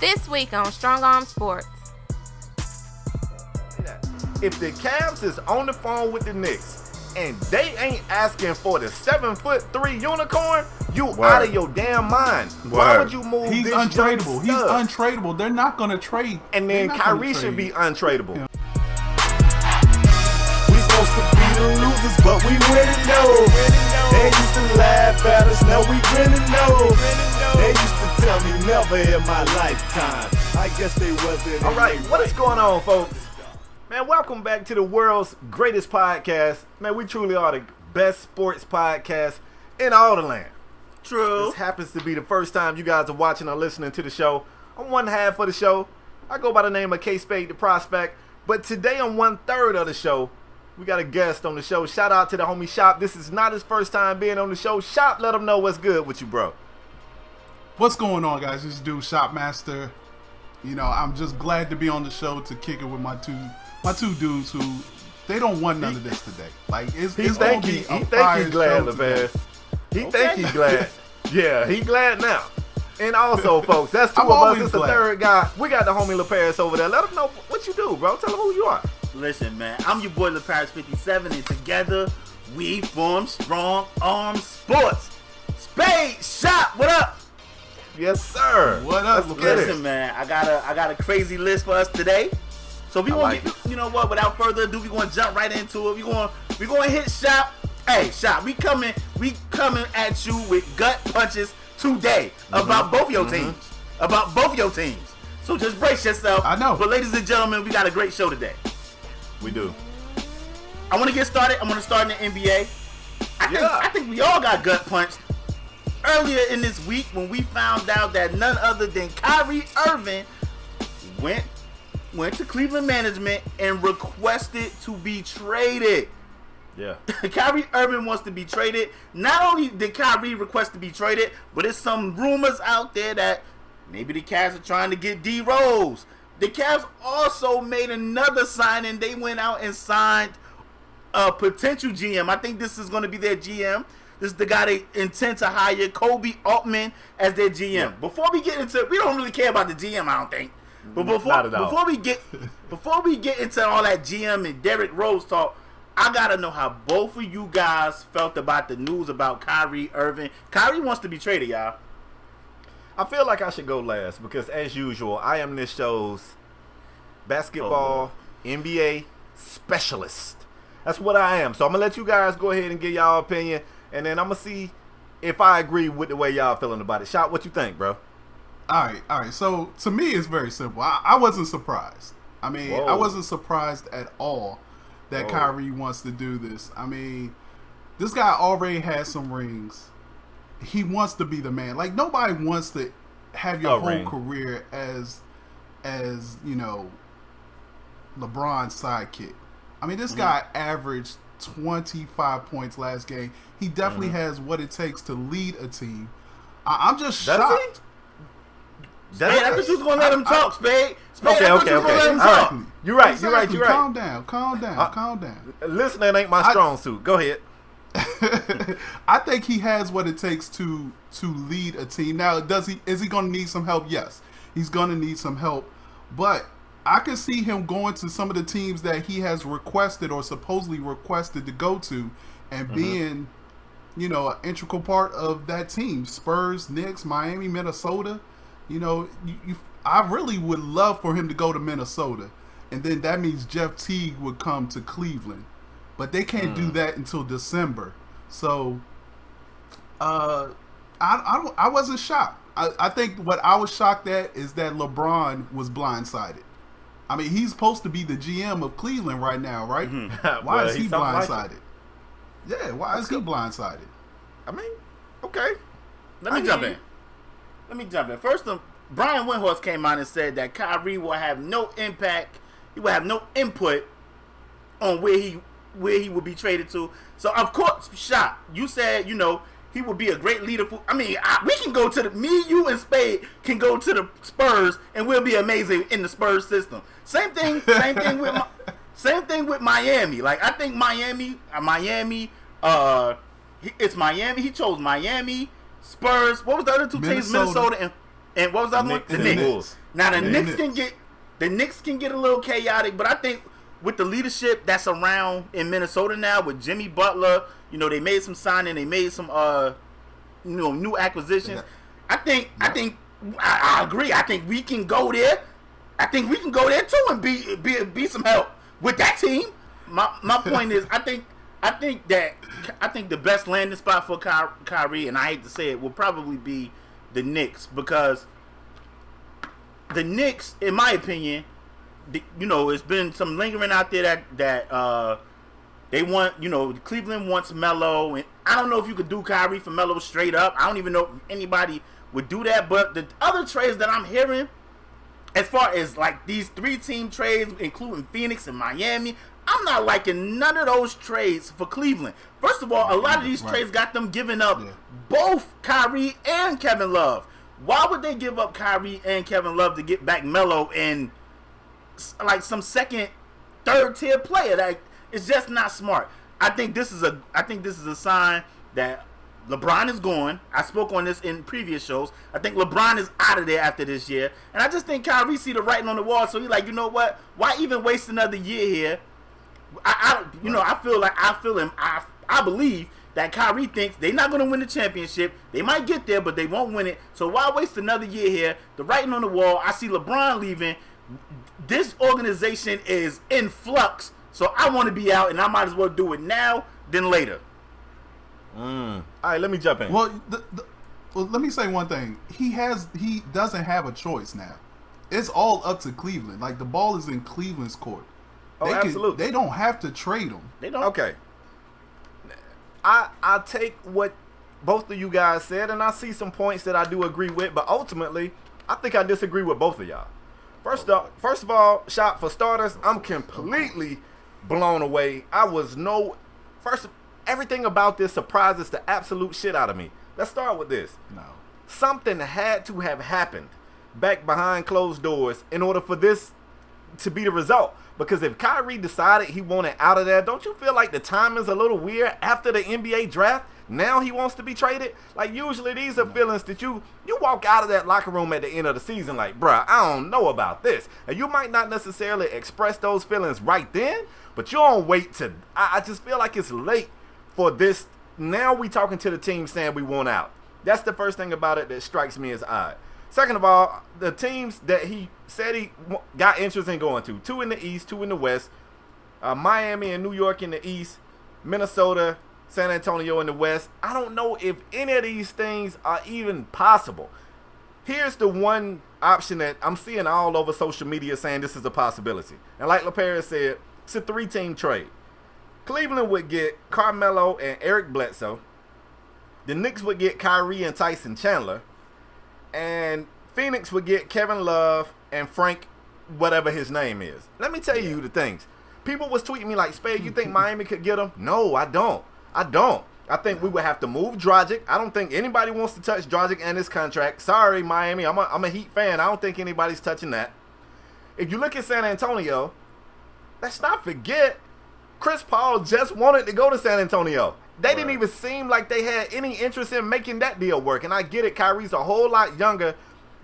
This week on Strong Arm Sports. If the Cavs is on the phone with the Knicks and they ain't asking for the 7'3" unicorn, you out of your damn mind. Why would you move He's this untradeable. young stud? He's untradeable. They're not going to trade. And then Kyrie should be untradeable. Yeah. We supposed to be the losers, but we winning though. They used to laugh at us, now we winning though. They used to tell me never in my lifetime. I guess they wasn't. All right, what is going on, folks? Man, welcome back to the world's greatest podcast. Man, we truly are the best sports podcast in all the land. True. This happens to be the first time you guys are watching or listening to the show. I'm one half of the show. I go by the name of Spade the Prospect. But today on 1/3 of the show, we got a guest on the show. Shout out to the homie Shop. This is not his first time being on the show. Shop, let him know what's good with you, bro. What's going on, guys? This dude, Shopmaster. You know, I'm just glad to be on the show to kick it with my two dudes who they don't want none of this today. Like it's He gonna think be he's a glad, show today. LeVaz. He think he's glad. Yeah, he glad now. And also, folks, that's two I'm of us. always It's the glad. third guy. We got the homie LeParis over there. Let him know what you do, bro. Tell him who you are. Listen, man, I'm your boy LeParis 57, and together we form Strong Arm Sports. Spade, Shop, what up? Yes, sir. What up, Let's get Listen, it. man, I got a crazy list for us today. So we gonna like get, you know what? Without further ado, we gonna jump right into it. We gonna hit Shop. Hey, Shop, we coming at you with gut punches today about both your teams. About both your teams. So just brace yourself. I know. But ladies and gentlemen, we got a great show today. We do. I want to get started. I'm going to start in the NBA. I think we all got gut punched earlier in this week when we found out that none other than Kyrie Irving went to Cleveland management and requested to be traded. Yeah. Kyrie Irving wants to be traded. Not only did Kyrie request to be traded, but there's some rumors out there that maybe the Cavs are trying to get D Rose. The Cavs also made another signing. They went out and signed a potential GM. I think this is going to be their GM. This is the guy they intend to hire, Kobe Altman, as their GM. Yeah. Before we get into, we don't really care about the GM, I don't think. But Not at all. before we get into all that GM and Derrick Rose talk, I gotta know how both of you guys felt about the news about Kyrie Irving. Kyrie wants to be traded, y'all. I feel like I should go last because, as usual, I am this show's basketball NBA specialist. That's what I am. So I'm gonna let you guys go ahead and give y'all opinion, and then I'm gonna see if I agree with the way y'all feeling about it. Shot, what you think, bro? All right. So to me, it's very simple. I wasn't surprised. I mean, Whoa. I wasn't surprised at all that Whoa. Kyrie wants to do this. I mean, this guy already has some rings. He wants to be the man. Like, nobody wants to have your whole ring. career as you know, LeBron's sidekick. I mean, this guy averaged 25 points last game. He definitely has what it takes to lead a team. I'm just Does shocked. Spade, I thought you was gonna let him talk, Spade. Spade, Okay, I thought you was okay. gonna let him All talk. right. You're right. Exactly. You're right. Calm down. Calm down. Listening ain't my strong suit. Go ahead. I think he has what it takes to lead a team. Now, is he going to need some help? Yes, he's going to need some help. But I can see him going to some of the teams that he has requested or supposedly requested to go to, and being, you know, an integral part of that team. Spurs, Knicks, Miami, Minnesota. You know, I really would love for him to go to Minnesota, and then that means Jeff Teague would come to Cleveland. But they can't do that until December. So, I wasn't shocked. I think what I was shocked at is that LeBron was blindsided. I mean, he's supposed to be the GM of Cleveland right now, right? Why Well, is he he's something like blindsided? Yeah, why is he blindsided? I mean, okay. Let me jump in. First, Brian Windhorst came out and said that Kyrie will have no impact. He will have no input on where he would be traded to. So, of course, Shot, you said, you know, he would be a great leader for. I mean, we can go to me, you, and Spade can go to the Spurs, and we'll be amazing in the Spurs system. Same thing with Miami. Like, I think it's Miami. He chose Miami, Spurs. What was the other two teams? Minnesota And what was the other one? Knicks The and Knicks. Bulls. Now the Yeah, Knicks can get a little chaotic, but I think with the leadership that's around in Minnesota now, with Jimmy Butler, they made some signing, they made some new acquisitions. I agree. I think we can go there. I think we can go there too and be some help with that team. My point is, I think the best landing spot for Kyrie, and I hate to say it, will probably be the Knicks, because the Knicks, in my opinion, it's been some lingering out there that they want, Cleveland wants Melo, and I don't know if you could do Kyrie for Melo straight up. I don't even know if anybody would do that, but the other trades that I'm hearing, as far as like these 3-team trades, including Phoenix and Miami, I'm not liking none of those trades for Cleveland. First of all, a lot of these trades got them giving up both Kyrie and Kevin Love. Why would they give up Kyrie and Kevin Love to get back Melo and like some second, third tier player? That it's just not smart. I think this is a sign that LeBron is going. I spoke on this in previous shows. I think LeBron is out of there after this year, and I just think Kyrie see the writing on the wall. So he's like, you know what? Why even waste another year here? I believe that Kyrie thinks they're not going to win the championship. They might get there, but they won't win it. So why waste another year here? The writing on the wall. I see LeBron leaving. This organization is in flux, so I want to be out, and I might as well do it now than later. All right, let me jump in. Well, let me say one thing. He doesn't have a choice now. It's all up to Cleveland. Like, the ball is in Cleveland's court. Absolutely. They don't have to trade him. They don't. Okay. I take what both of you guys said, and I see some points that I do agree with, but ultimately, I think I disagree with both of y'all. First of all, Shop, for starters, I'm completely blown away. Everything about this surprises the absolute shit out of me. Let's start with this. No. Something had to have happened back behind closed doors in order for this to be the result. Because if Kyrie decided he wanted out of there, don't you feel like the timing's a little weird after the NBA draft? Now he wants to be traded? Like, usually these are feelings that you walk out of that locker room at the end of the season like, bruh, I don't know about this. And you might not necessarily express those feelings right then, but you don't wait to... I just feel like it's late for this. Now we talking to the team saying we want out. That's the first thing about it that strikes me as odd. Second of all, the teams that he said he got interest in going to, 2 in the East, 2 in the West, Miami and New York in the East, Minnesota, San Antonio in the West. I don't know if any of these things are even possible. Here's the one option that I'm seeing all over social media saying this is a possibility. And like LaPierre said, it's a 3-team trade. Cleveland would get Carmelo and Eric Bledsoe. The Knicks would get Kyrie and Tyson Chandler. And Phoenix would get Kevin Love and Frank, whatever his name is. Let me tell you the things. People was tweeting me like, Spade, you think Miami could get him? No, I don't. I think we would have to move Dragic. I don't think anybody wants to touch Dragic and his contract. Sorry, Miami. I'm a Heat fan. I don't think anybody's touching that. If you look at San Antonio, let's not forget Chris Paul just wanted to go to San Antonio. They didn't even seem like they had any interest in making that deal work. And I get it, Kyrie's a whole lot younger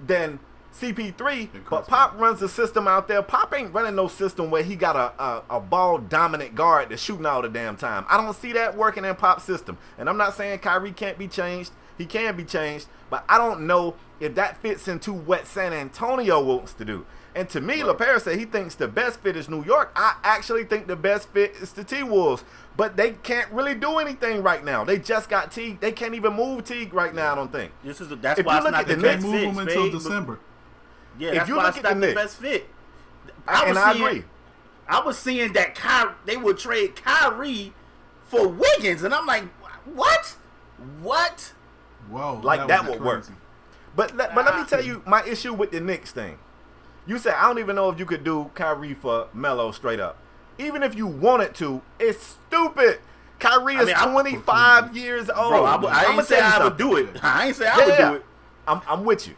than CP3, but Pop runs a system out there. Pop ain't running no system where he got a ball-dominant guard that's shooting all the damn time. I don't see that working in Pop's system. And I'm not saying Kyrie can't be changed. He can be changed. But I don't know if that fits into what San Antonio wants to do. And to me, LaPierre said he thinks the best fit is New York. I actually think the best fit is the T-Wolves. But they can't really do anything right now. They just got Teague. They can't even move Teague right now, I don't think. That's why it's not the best fit. Move him until December. Yeah, that's why it's not the best fit. I agree. I was seeing that they would trade Kyrie for Wiggins, and I'm like, what? Whoa, like that would work. But let me tell you my issue with the Knicks thing. You said, I don't even know if you could do Kyrie for Melo straight up. Even if you wanted to, it's stupid. Kyrie is 25 years old. Bro, I ain't say I would do it. I ain't say I would do it. I'm with you.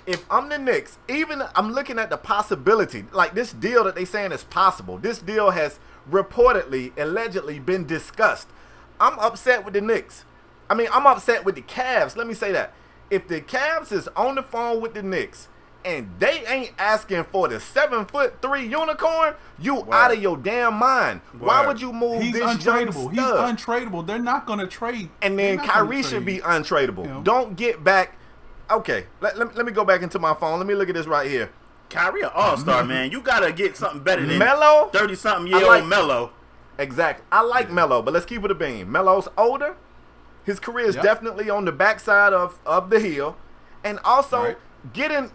If I'm the Knicks, even I'm looking at the possibility, like this deal that they saying is possible. This deal has reportedly, allegedly been discussed. I'm upset with the Knicks. I'm upset with the Cavs. Let me say that. if the Cavs is on the phone with the Knicks and they ain't asking for the 7'3" unicorn, you out of your damn mind. Why would you move He's this untradeable. young stud? He's untradeable. They're not going to trade. And then Kyrie should be untradeable. him. Don't get back. Okay, let me go back into my phone. Let me look at this right here. Kyrie, an all-star, man. You gotta get something better than Melo? 30-something-year-old Melo. Exactly. I like Melo, but let's keep it a bean. Melo's older. His career is definitely on the backside of the hill. And also, getting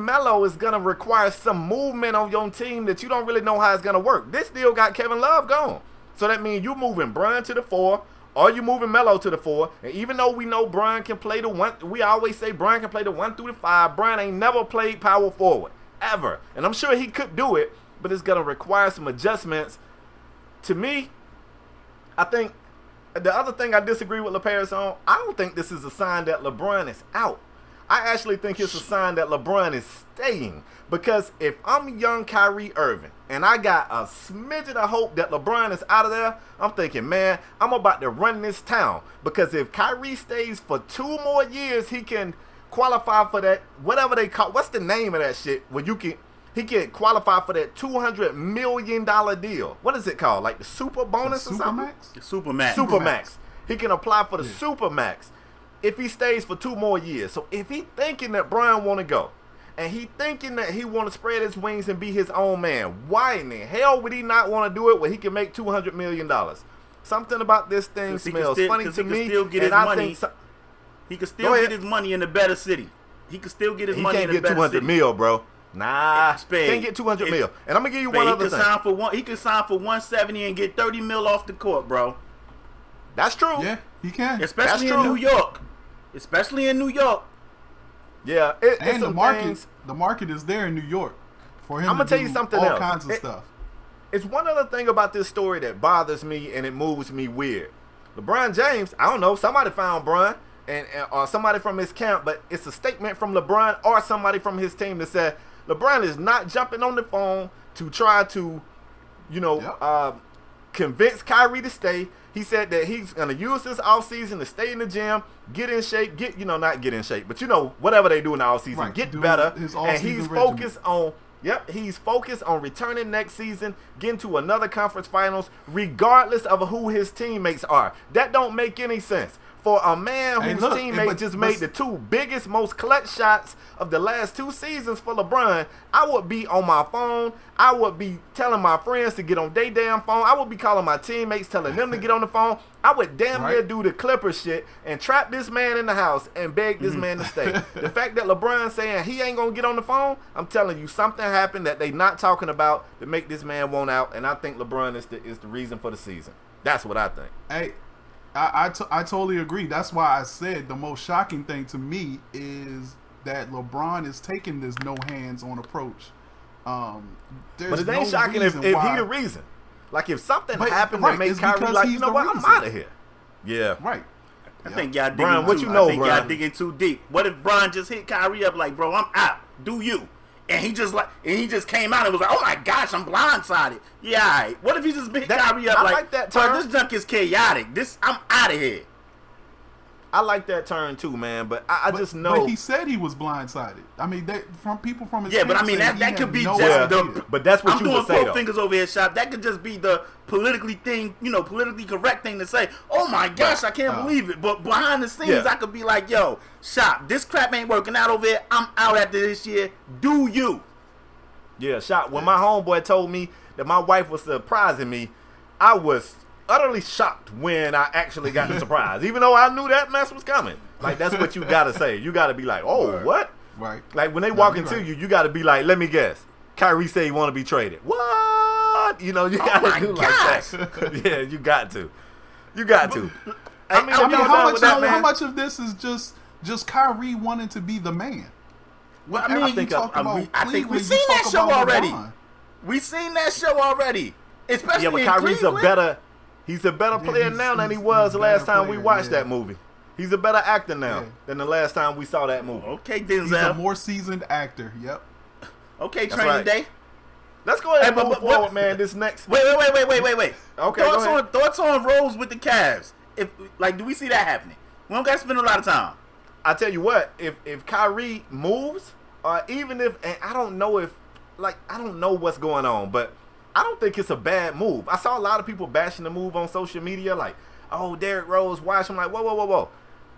Melo is going to require some movement on your team that you don't really know how it's going to work. This deal got Kevin Love gone. So that means you moving Bron to the 4, or you moving Melo to the 4. And even though we know Bron can play the 1, we always say Bron can play the 1 through the 5. Bron ain't never played power forward, ever. And I'm sure he could do it, but it's going to require some adjustments. To me, I think the other thing I disagree with LaParis on, I don't think this is a sign that LeBron is out. I actually think it's a sign that LeBron is staying. Because if I'm young Kyrie Irving and I got a smidgen of hope that LeBron is out of there, I'm thinking, man, I'm about to run this town. Because if Kyrie stays for 2 more years, he can qualify for that, whatever they call, what's the name of that shit? Where he can qualify for that $200 million deal. What is it called? Like the super bonus or something? Supermax. Supermax. He can apply for the Supermax if he stays for 2 more years. So if he thinking that Brian want to go, and he thinking that he want to spread his wings and be his own man, why in the hell would he not want to do it when he can make $200 million? Something about this thing smells funny to me. And I think he can still get his money in a better city. He can still get his money in a better city. He can't get $200 million, bro. Nah, Spade. Can't get $200 million. And I'm gonna give you one other thing. He can sign for 170 and get 30 mil off the court, bro. That's true. Yeah, he can. Especially in New York. Especially in New York. Yeah, and the market is there in New York for him. I'm gonna tell you something else. All kinds of stuff. It's one other thing about this story that bothers me and it moves me weird. LeBron James, I don't know, somebody found Bron or somebody from his camp, but it's a statement from LeBron or somebody from his team that said LeBron is not jumping on the phone to try to, convince Kyrie to stay. He said that he's going to use this offseason to stay in the gym, get in shape, not get in shape, but whatever they do in the offseason, get better. And he's focused on, he's focused on returning next season, getting to another conference finals, regardless of who his teammates are. That don't make any sense. For a man whose teammate just made the 2 biggest, most clutch shots of the last 2 seasons for LeBron, I would be on my phone. I would be telling my friends to get on their damn phone. I would be calling my teammates, telling them to get on the phone. I would damn near do the Clippers shit and trap this man in the house and beg this man to stay. The fact that LeBron saying he ain't going to get on the phone, I'm telling you, something happened that they not talking about to make this man want out, and I think LeBron is the reason for the season. That's what I think. Hey, I totally agree. That's why I said the most shocking thing to me is that LeBron is taking this no hands-on approach. But it ain't shocking if he the reason. Like if something happened that made Kyrie like, you know what, I'm out of here. Yeah. Right. I think y'all digging y'all digging too deep. What if Bron just hit Kyrie up like, bro, I'm out. Do you? And he just came out and was like, oh my gosh, I'm blindsided. Yeah, all right. What if he just hit Kyrie up like that turn? This junk is chaotic. I'm out of here. I like that turn too, man. But I just know. But he said he was blindsided. I mean, from people from his but I mean that could be just the. But that's what I'm you would say. I'm doing 4 fingers over here, shop. That could just be the politically correct thing to say. Oh my gosh, I can't believe it. But behind the scenes, I could be like, yo, shop, this crap ain't working out over here. I'm out after this year. Do you? Yeah, shop. When my homeboy told me that my wife was surprising me, I was utterly shocked when I actually got the surprise. Even though I knew that mess was coming. Like, that's what you got to say. You got to be like, oh, what? Right. Like, when they walk into you got to be like, let me guess. Kyrie say he want to be traded. What? You got to do like that. Yeah, you got to. You got to. I mean, how much of this is just Kyrie wanting to be the man? Well, I think we've seen that show already. We've seen that show already. Especially but Kyrie's he's a better player now than he was the last time we watched that movie. He's a better actor now than the last time we saw that movie. Okay, Denzel. He's a more seasoned actor. Yep. Okay, Training Day. Let's go ahead and move forward, man. This next. Wait. Okay, thoughts go ahead. on Rose with the Cavs. Do we see that happening? We don't got to spend a lot of time. I tell you what, if Kyrie moves, even if, and I don't know what's going on, but I don't think it's a bad move. I saw a lot of people bashing the move on social media, like, oh, Derrick Rose, watch. I'm like, whoa.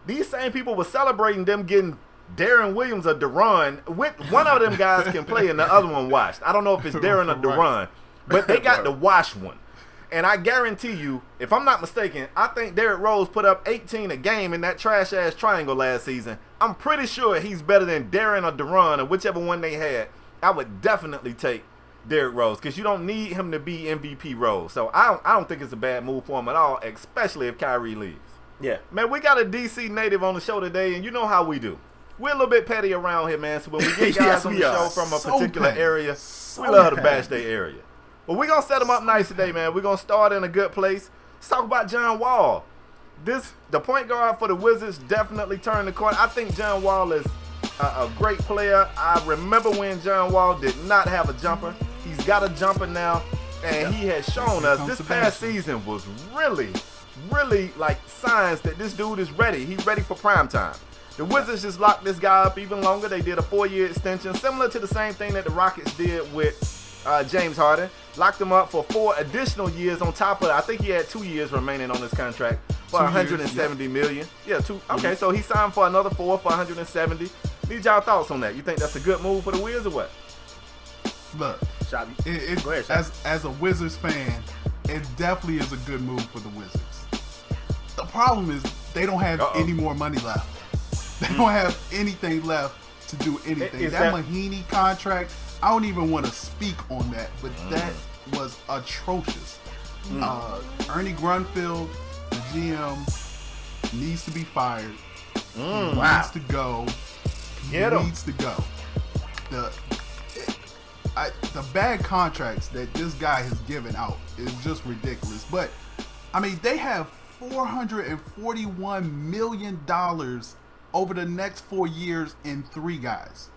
These same people were celebrating them getting Darren Williams or Deron. One of them guys can play and the other one washed. I don't know if it's Darren or Deron, but they got the wash one. And I guarantee you, if I'm not mistaken, I think Derrick Rose put up 18 a game in that trash-ass triangle last season. I'm pretty sure he's better than Darren or Deron or whichever one they had. I would definitely take Derrick Rose because you don't need him to be MVP Rose. So I don't think it's a bad move for him at all, especially if Kyrie leaves. Yeah. Man, we got a DC native on the show today, and you know how we do. We're a little bit petty around here, man. So when we get guys on the show from a particular area, we love to bash their area. But we're going to set them up nice today, man. We're going to start in a good place. Let's talk about John Wall. The point guard for the Wizards definitely turned the corner. I think John Wall is a great player. I remember when John Wall did not have a jumper. He's got a jumper now, and he has shown us this past season was really like signs that this dude is ready. He's ready for prime time. The Wizards just locked this guy up even longer. They did a 4-year extension, similar to the same thing that the Rockets did with James Harden. Locked him up for 4 additional years on top of, I think he had 2 years remaining on his contract for $170 million. Yeah, 2. Okay, so he signed for another 4 for $170. Need y'all thoughts on that? You think that's a good move for the Wizards or what? Look, Go ahead, as a Wizards fan, it definitely is a good move for the Wizards. The problem is they don't have any more money left. They don't have anything left to do anything. That Mahinmi contract, I don't even want to speak on that, but that was atrocious. Ernie Grunfeld, the GM, needs to be fired. He needs to go. Needs to go. The bad contracts that this guy has given out is just ridiculous. But, I mean, they have $441 million over the next 4 years in 3 guys.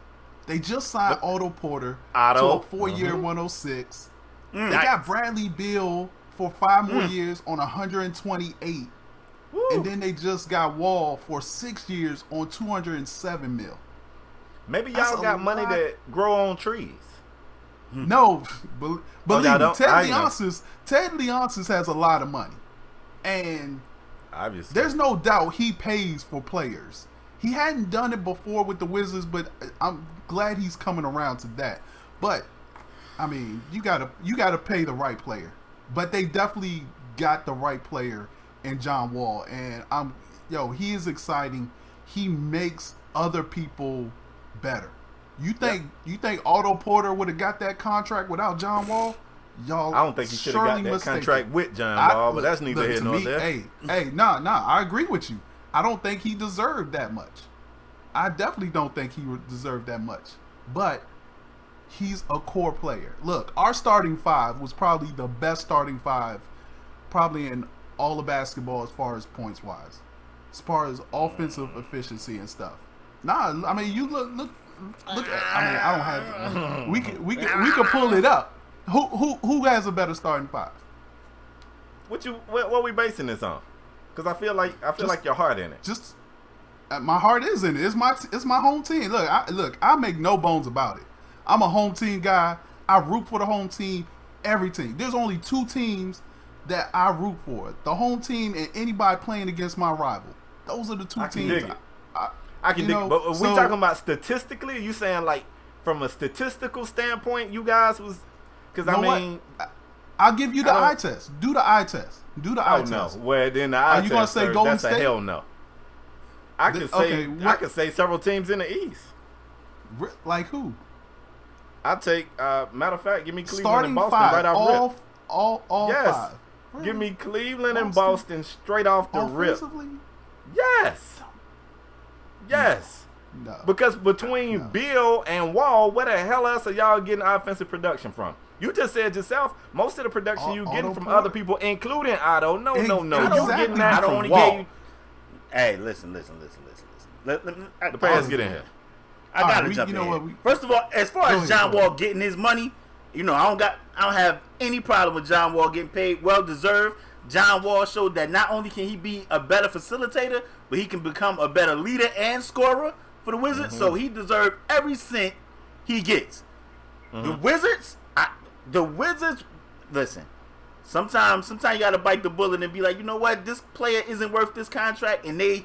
They just signed Otto Porter to a 4-year 106. They got Bradley Beal for 5 more years on 128. Woo. And then they just got Wall for 6 years on 207 mil. Maybe y'all got money that grow on trees. No, believe me, Ted Leonsis has a lot of money. And obviously, there's no doubt he pays for players. He hadn't done it before with the Wizards, but I'm glad he's coming around to that. But I mean, you gotta pay the right player. But they definitely got the right player in John Wall, and he is exciting. He makes other people better. You think Otto Porter would have got that contract without John Wall? Y'all, I don't think he should have got that contract with John Wall, but that's neither here nor there. Hey, I agree with you. I don't think he deserved that much. I definitely don't think he deserved that much. But he's a core player. Look, our starting 5 was probably the best starting 5 probably in all of basketball as far as points wise. As far as offensive efficiency and stuff. I mean, you look at, I mean, I don't have we can pull it up. Who has a better starting 5? What we basing this on? Because I feel like your heart in it. Just my heart is in it. It's my home team. Look, I make no bones about it. I'm a home team guy. I root for the home team. Every team. There's only 2 teams that I root for: the home team and anybody playing against my rival. Those are the 2 teams. I can dig it. But are we talking about statistically? Are you saying like from a statistical standpoint, you guys was? Because I'll give you the eye test. Do the eye test. No. Well, then the eye test. Are you gonna say Golden State? That's a hell no. I could say several teams in the East. Like who? I'll take. Matter of fact, give me Cleveland starting and Boston 5, right off rip. All yes. 5. Really? Give me Cleveland and Boston straight off the rip. Yes. No. Because between Bill and Wall, where the hell else are y'all getting offensive production from? You just said yourself, most of the production you getting from other people, including Otto. No. You getting that from Wall. Hey, listen. Let the players get in here. I gotta jump in. First of all, as far as John Wall getting his money, I don't have any problem with John Wall getting paid. Well deserved. John Wall showed that not only can he be a better facilitator, but he can become a better leader and scorer for the Wizards. So he deserves every cent he gets. The Wizards, listen. Sometimes you gotta bite the bullet and be like, you know what, this player isn't worth this contract, and they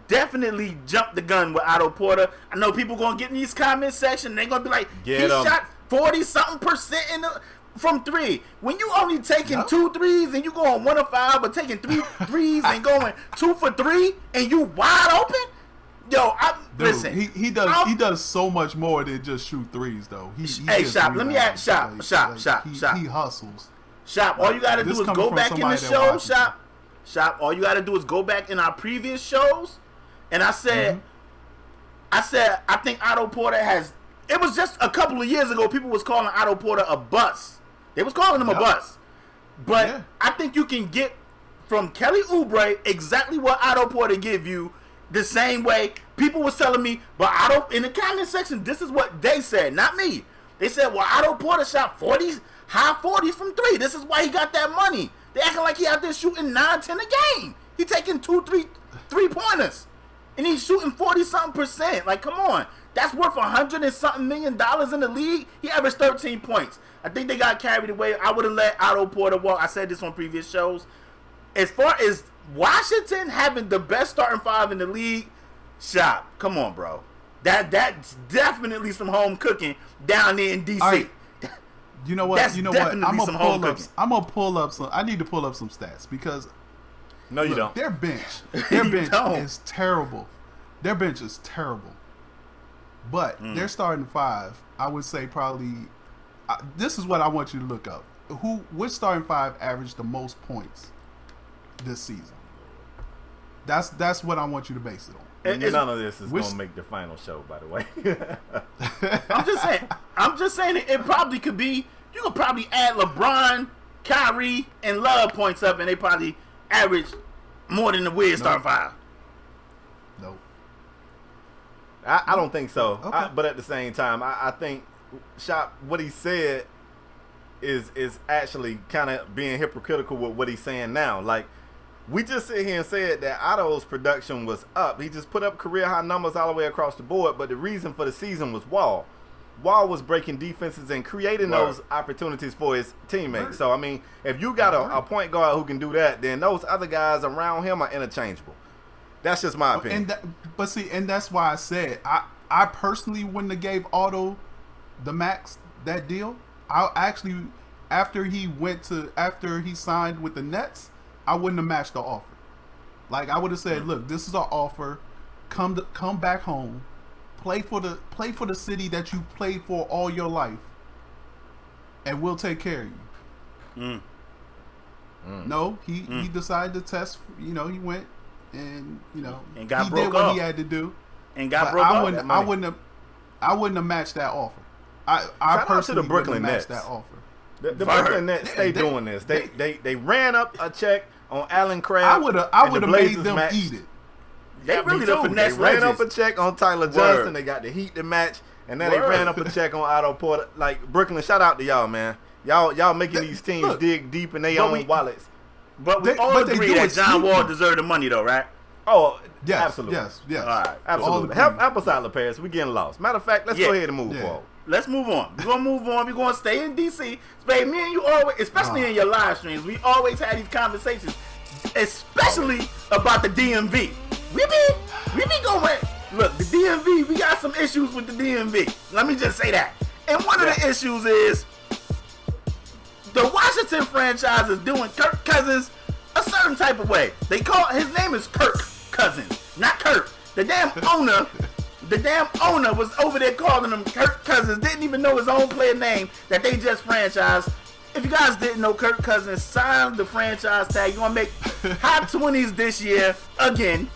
definitely jumped the gun with Otto Porter. I know people gonna get in these comment section. They're gonna be like, he shot 40-something% from three. When you only taking 2 threes and you going 1 of 5, or taking 3 threes and going 2 for 3, and you wide open. Yo, listen. He does so much more than just shoot threes, though. Hey, Shop. Let me ask Shop. He hustles. Shop. All you gotta do is go back in the show, Shop. Shop. All you gotta do is go back in our previous shows, and I said, I think Otto Porter has. It was just a couple of years ago. People was calling Otto Porter a bust. They was calling him a bust. But I think you can get from Kelly Oubre exactly what Otto Porter give you. The same way people was telling me, but Otto, in the comment section, this is what they said, not me. They said, well, Otto Porter shot high 40s from 3. This is why he got that money. They acting like he out there shooting 9-10 a game. He taking 2-3 3-pointers, and he's shooting 40-something%. Like, come on, that's worth $100-something million in the league. He averaged 13 points. I think they got carried away. I would have let Otto Porter walk. I said this on previous shows. As far as Washington having the best starting 5 in the league, Shop, come on, bro. That's definitely some home cooking down there in DC. Right. You know what? That's definitely I'm some home cooking. I'm gonna pull up some. I need to pull up some stats because no, you don't. Their bench is terrible. Their bench is terrible. But their starting 5, I would say probably. This is what I want you to look up. Which starting 5 averaged the most points this season? That's what I want you to base it on. None of this is going to make the final show, by the way. I'm just saying it probably could be. You could probably add LeBron, Kyrie, and Love points up, and they probably average more than the Wiz starting 5. Nope. I don't think so. Okay. But at the same time, I think Shop, what he said is actually kind of being hypocritical with what he's saying now. Like, we just sit here and said that Otto's production was up. He just put up career high numbers all the way across the board. But the reason for the season was Wall. Wall was breaking defenses and creating those opportunities for his teammates. So, I mean, if you got a point guard who can do that, then those other guys around him are interchangeable. That's just my opinion. And that's why I said I personally wouldn't have gave Otto the max that deal. I actually, after he signed with the Nets, I wouldn't have matched the offer. Like, I would have said, look, this is our offer. Come back home. Play for the city that you played for all your life, and we'll take care of you. No, he decided to test. He went and and got he broke did what up. he had to do. And got But broke I up. wouldn't have matched that offer. I Shout out to personally the Brooklyn wouldn't have matched Nets. that offer. The Brooklyn Nets stay doing this. They ran up a check on Allen Crabbe. I would have made them eat it. They really the finesse They ran legends. up a check on Tyler Johnson. They got the Heat to match, and then they ran up a check on Otto Porter. Like, Brooklyn, shout out to y'all, man. Y'all making these teams dig deep in their own wallets. But we all agree that John Wall deserved the money, though, right? Oh, Yes, absolutely. Yes. All right. Absolutely. Help us out, LaParis. We're getting lost. Matter of fact, let's go ahead and move forward. Let's move on. We're going to move on. We're going to stay in D.C. Spade, me and you always, especially in your live streams, we always had these conversations, especially about the DMV. We be going, look, the DMV, we got some issues with the DMV. Let me just say that. And one of the issues is the Washington franchise is doing Kirk Cousins a certain type of way. His name is Kirk Cousins, not Kirk. The damn owner was over there calling him Kirk Cousins, didn't even know his own player name that they just franchised. If you guys didn't know, Kirk Cousins signed the franchise tag. You're going to make high 20s this year again,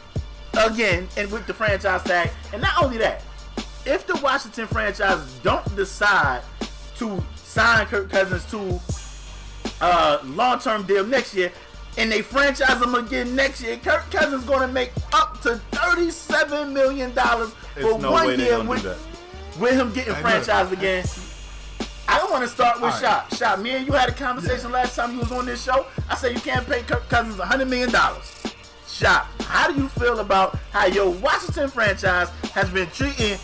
and with the franchise tag. And not only that, if the Washington franchise don't decide to sign Kirk Cousins to a long-term deal next year, and they franchise him again next year, Kirk Cousins going to make up to $37 million for 1 year with him getting franchised again. I don't want to start with Shop. Shop, me and you had a conversation last time you was on this show. I said you can't pay Kirk Cousins $100 million. Shop, how do you feel about how your Washington franchise has been treating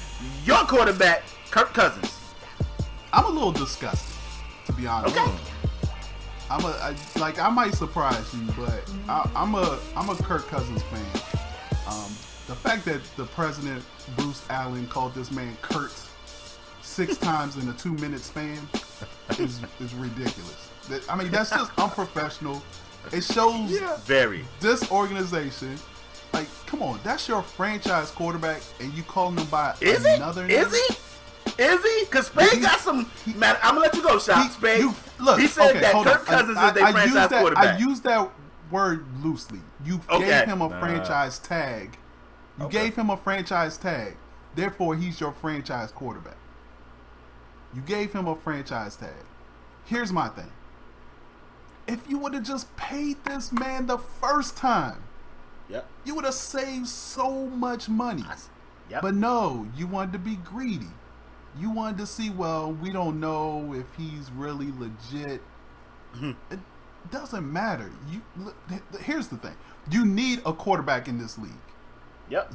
your quarterback, Kirk Cousins? I'm a little disgusted, to be honest. Okay. I might surprise you, but I'm a Kirk Cousins fan. The fact that the president, Bruce Allen, called this man Kurt 6 times in a 2-minute span is ridiculous. That's just unprofessional. It shows very this organization. Like, come on, that's your franchise quarterback, and you calling him by another name? Is he? Because Spade got some. Man, I'm gonna let you go, Shop. Spade. He said that Kirk Cousins is their franchise quarterback. I use that word loosely. You gave him a franchise tag. You gave him a franchise tag. Therefore, he's your franchise quarterback. You gave him a franchise tag. Here's my thing. If you would have just paid this man the first time, you would have saved so much money. But no, you wanted to be greedy. You wanted to see, well, we don't know if he's really legit. It doesn't matter. Here's the thing. You need a quarterback in this league.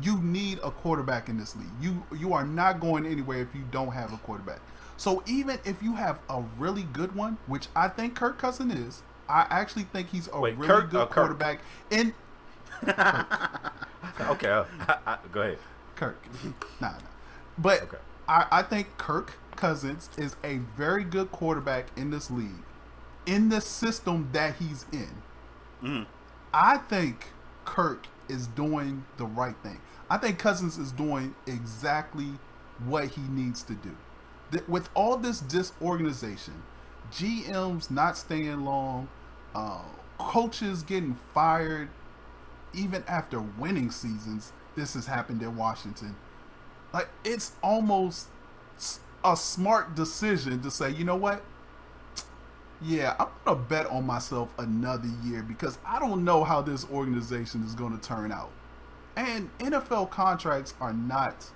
You need a quarterback in this league. You are not going anywhere if you don't have a quarterback. So even if you have a really good one, which I think Kirk Cousins is, I actually think he's a really good quarterback. In Okay, go ahead. Kirk. Nah. But I think Kirk Cousins is a very good quarterback in this league, in the system that he's in. I think Kirk is doing the right thing. I think Cousins is doing exactly what he needs to do. With all this disorganization, GMs not staying long, coaches getting fired, even after winning seasons, this has happened in Washington. Like, it's almost a smart decision to say, you know what? Yeah, I'm going to bet on myself another year because I don't know how this organization is going to turn out. And NFL contracts are not,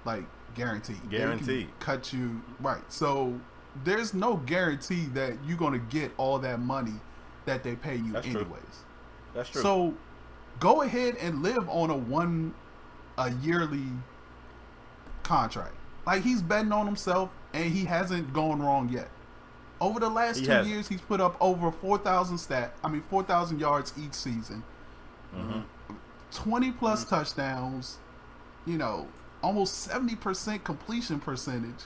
like, guaranteed. They cut you, right. So there's no guarantee that you're going to get all that money that they pay you anyways. That's true. So go ahead and live on a yearly contract. Like, he's betting on himself, and he hasn't gone wrong yet. Over the last 2 years, he's put up over 4,000 yards each season. 20 plus touchdowns, almost 70% completion percentage.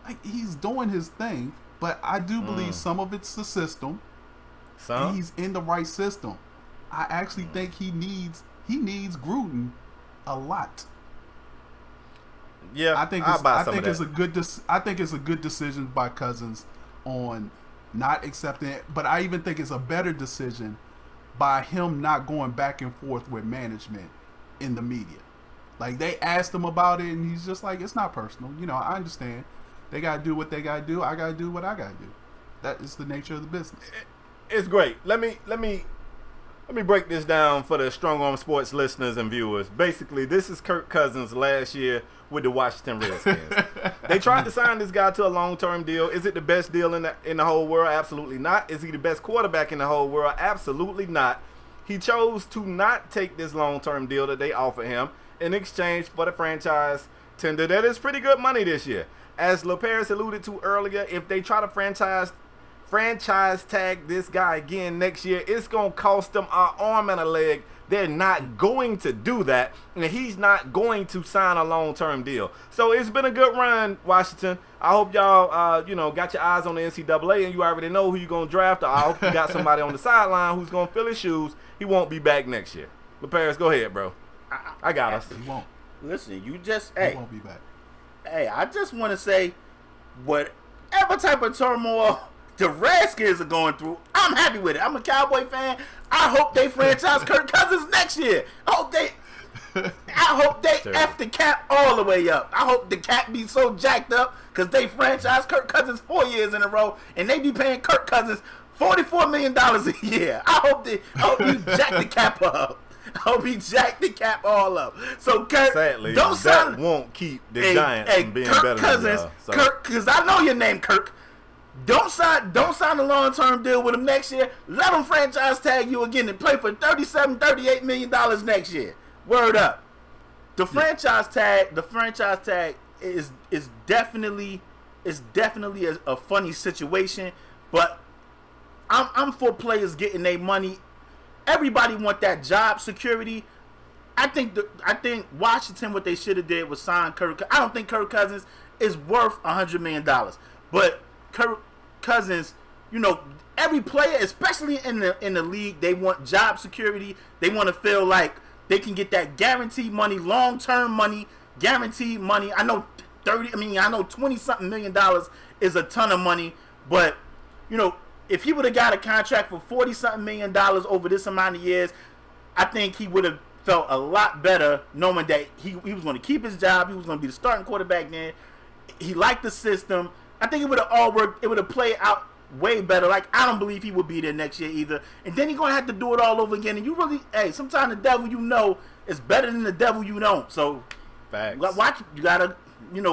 Like, he's doing his thing, but I do believe some of it's the system. And he's in the right system. I actually think he needs Gruden a lot. Yeah, I think it's a good decision by Cousins on not accepting it, but I even think it's a better decision by him not going back and forth with management in the media. Like, they asked him about it, and he's just like, it's not personal. I understand. They got to do what they got to do. I got to do what I got to do. That is the nature of the business. It's great. Let me break this down for the Strong Arm Sports listeners and viewers. Basically, this is Kirk Cousins last year with the Washington Redskins. They tried to sign this guy to a long-term deal. Is it the best deal in the whole world? Absolutely not. Is he the best quarterback in the whole world? Absolutely not. He chose to not take this long-term deal that they offered him in exchange for the franchise tender that is pretty good money this year. As LaParis alluded to earlier, if they try to franchise tag this guy again next year, it's going to cost them an arm and a leg. They're not going to do that, and he's not going to sign a long-term deal. So it's been a good run, Washington. I hope y'all, got your eyes on the NCAA, and you already know who you're going to draft. I hope you got somebody on the sideline who's going to fill his shoes. He won't be back next year. LaParis, go ahead, bro. I got us. He won't. Listen, he won't be back. Hey, I just want to say, whatever type of turmoil the Redskins are going through, I'm happy with it. I'm a Cowboy fan. I hope they franchise Kirk Cousins next year. I hope they F the cap all the way up. I hope the cap be so jacked up because they franchise Kirk Cousins 4 years in a row, and they be paying Kirk Cousins $44 million a year. I hope he jack the cap up. I hope he jacked the cap all up. So Kirk, sadly, don't sign. That won't keep the Giants from being Kirk better Cousins, than y'all. So. Kirk, because I know your name, Kirk. Don't sign a long-term deal with him next year. Let them franchise tag you again and play for $38 million next year. Word up. The franchise tag is definitely a funny situation, but I'm for players getting their money. Everybody want that job security. I think Washington, what they should have did was sign Kirk. I don't think Kirk Cousins is worth $100 million, but Kirk Cousins, every player, especially in the league, they want job security. They want to feel like they can get that guaranteed money, long-term money, guaranteed money. I know $20-something million is a ton of money, but if he would have got a contract for $40-something million over this amount of years, I think he would have felt a lot better knowing that he was going to keep his job. He was going to be the starting quarterback then. He liked the system. I think it would have all worked. It would have played out way better. Like, I don't believe he will be there next year either. And then he's going to have to do it all over again. And sometimes the devil is better than the devil you don't. So, Facts. You got to,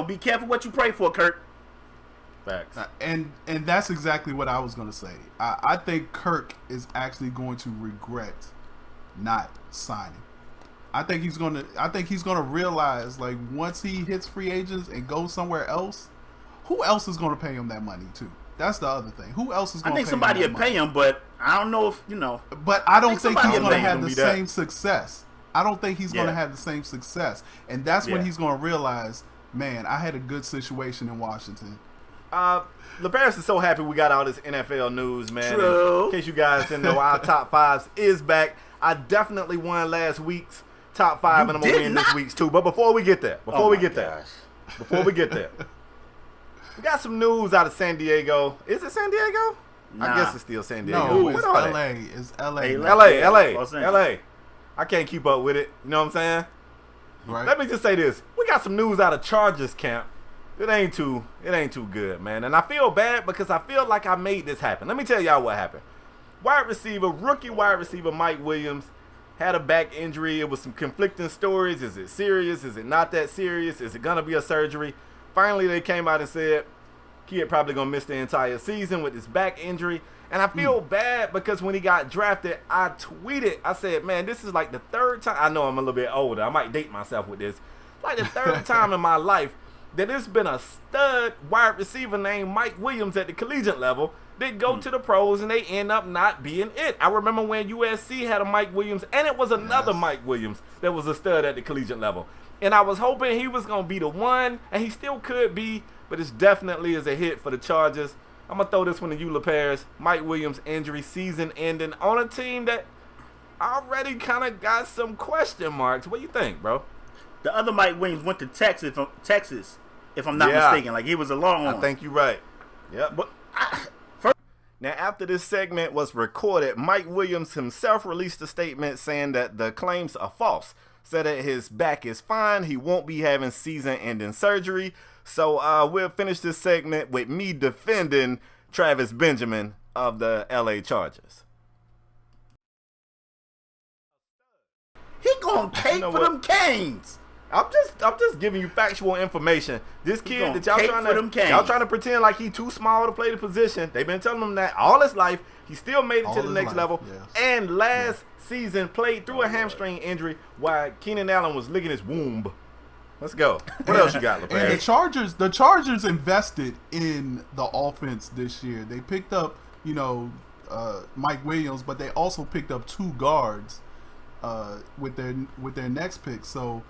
be careful what you pray for, Kirk. Facts. And that's exactly what I was going to say. I think Kirk is actually going to regret not signing. I think he's gonna realize, like, once he hits free agents and goes somewhere else, who else is gonna pay him that money too? That's the other thing. Who else is gonna pay him? I think somebody will pay him, but I don't know if But I don't think he's gonna have the same success. I don't think he's gonna have the same success, and that's when he's gonna realize, man, I had a good situation in Washington. LeParis is so happy we got all this NFL news, man. True. In case you guys didn't know, our top fives is back. I definitely won last week's top five, and I'm gonna win this week's too. But before we get there, we got some news out of San Diego. Is it San Diego? Nah. I guess it's still San Diego. No, it's LA. It's LA. LA. I can't keep up with it. You know what I'm saying? Right. Let me just say this: we got some news out of Chargers camp. It ain't too good, man. And I feel bad because I feel like I made this happen. Let me tell y'all what happened. Rookie wide receiver Mike Williams had a back injury. It was some conflicting stories. Is it serious? Is it not that serious? Is it going to be a surgery? Finally, they came out and said he had probably going to miss the entire season with his back injury. And I feel bad because when he got drafted, I tweeted, I said, man, this is like the third time. I know I'm a little bit older. I might date myself with this. Like the third time in my life that there's been a stud wide receiver named Mike Williams at the collegiate level. They go to the pros and they end up not being it. I remember when USC had a Mike Williams, and it was another Mike Williams that was a stud at the collegiate level. And I was hoping he was going to be the one, and he still could be, but it definitely is a hit for the Chargers. I'm going to throw this one to you, LeParis. Mike Williams injury, season ending on a team that already kind of got some question marks. What do you think, bro? The other Mike Williams went to Texas, if I'm not mistaken. Like, he was a long one. I think you're right. Yep. But now, after this segment was recorded, Mike Williams himself released a statement saying that the claims are false. Said that his back is fine. He won't be having season-ending surgery. So we'll finish this segment with me defending Travis Benjamin of the LA Chargers. He gonna cake for them Canes. I'm just giving you factual information. This kid that y'all trying to pretend like he too small to play the position. They've been telling him that all his life. He still made it to the next level. Yes. And last season played through a hamstring injury while Keenan Allen was licking his womb. Let's go. What else you got, LeParis? And the Chargers invested in the offense this year. They picked up, Mike Williams, but they also picked up 2 guards with their next pick. So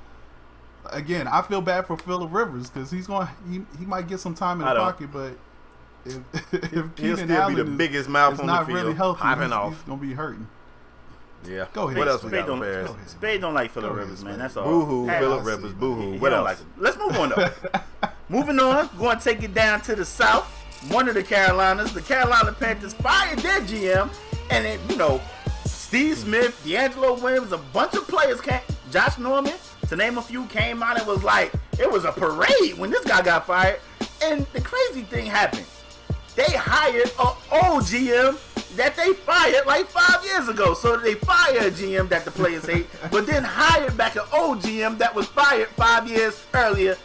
again, I feel bad for Phillip Rivers because he might get some time in the pocket, but if Keenan Allen be the biggest mouth on the field, really healthy, he's gonna be hurting. Yeah. Go ahead. What else we got? Spade don't like Phillip Rivers, man. That's all. Boo-hoo, Phillip Rivers. Boo-hoo. What else? Let's move on, though. Moving on. Going to take it down to the South. One of the Carolinas. The Carolina Panthers fired their GM. And then, Steve Smith, D'Angelo Williams, a bunch of players came. Josh Norman, to name a few, came out and was like, it was a parade when this guy got fired. And the crazy thing happened. They hired an old GM that they fired like 5 years ago. So they fired a GM that the players hate, but then hired back an old GM that was fired 5 years earlier.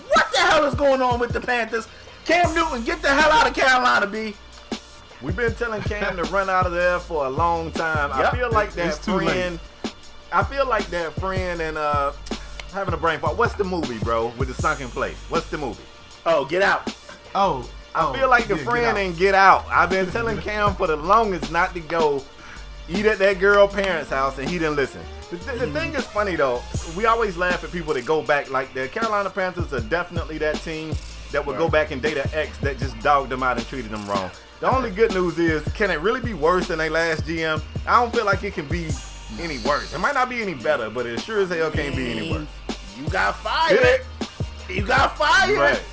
What the hell is going on with the Panthers? Cam Newton, get the hell out of Carolina, B. We've been telling Cam to run out of there for a long time. Yep. I feel like that It's too friend. I feel like that friend and having a brain fart. What's the movie, bro? With the sunken place. What's the movie? Oh, Get Out. I feel like the friend and Get Out. I've been telling Cam for the longest not to go eat at that girl parents' house, and he didn't listen. The thing is funny though. We always laugh at people that go back. Like the Carolina Panthers are definitely that team that would go back and date an ex that just dogged them out and treated them wrong. The only good news is, can it really be worse than their last GM? I don't feel like it can be any worse. It might not be any better, but it sure as hell can't be any worse. You got fired. You got fired. Right.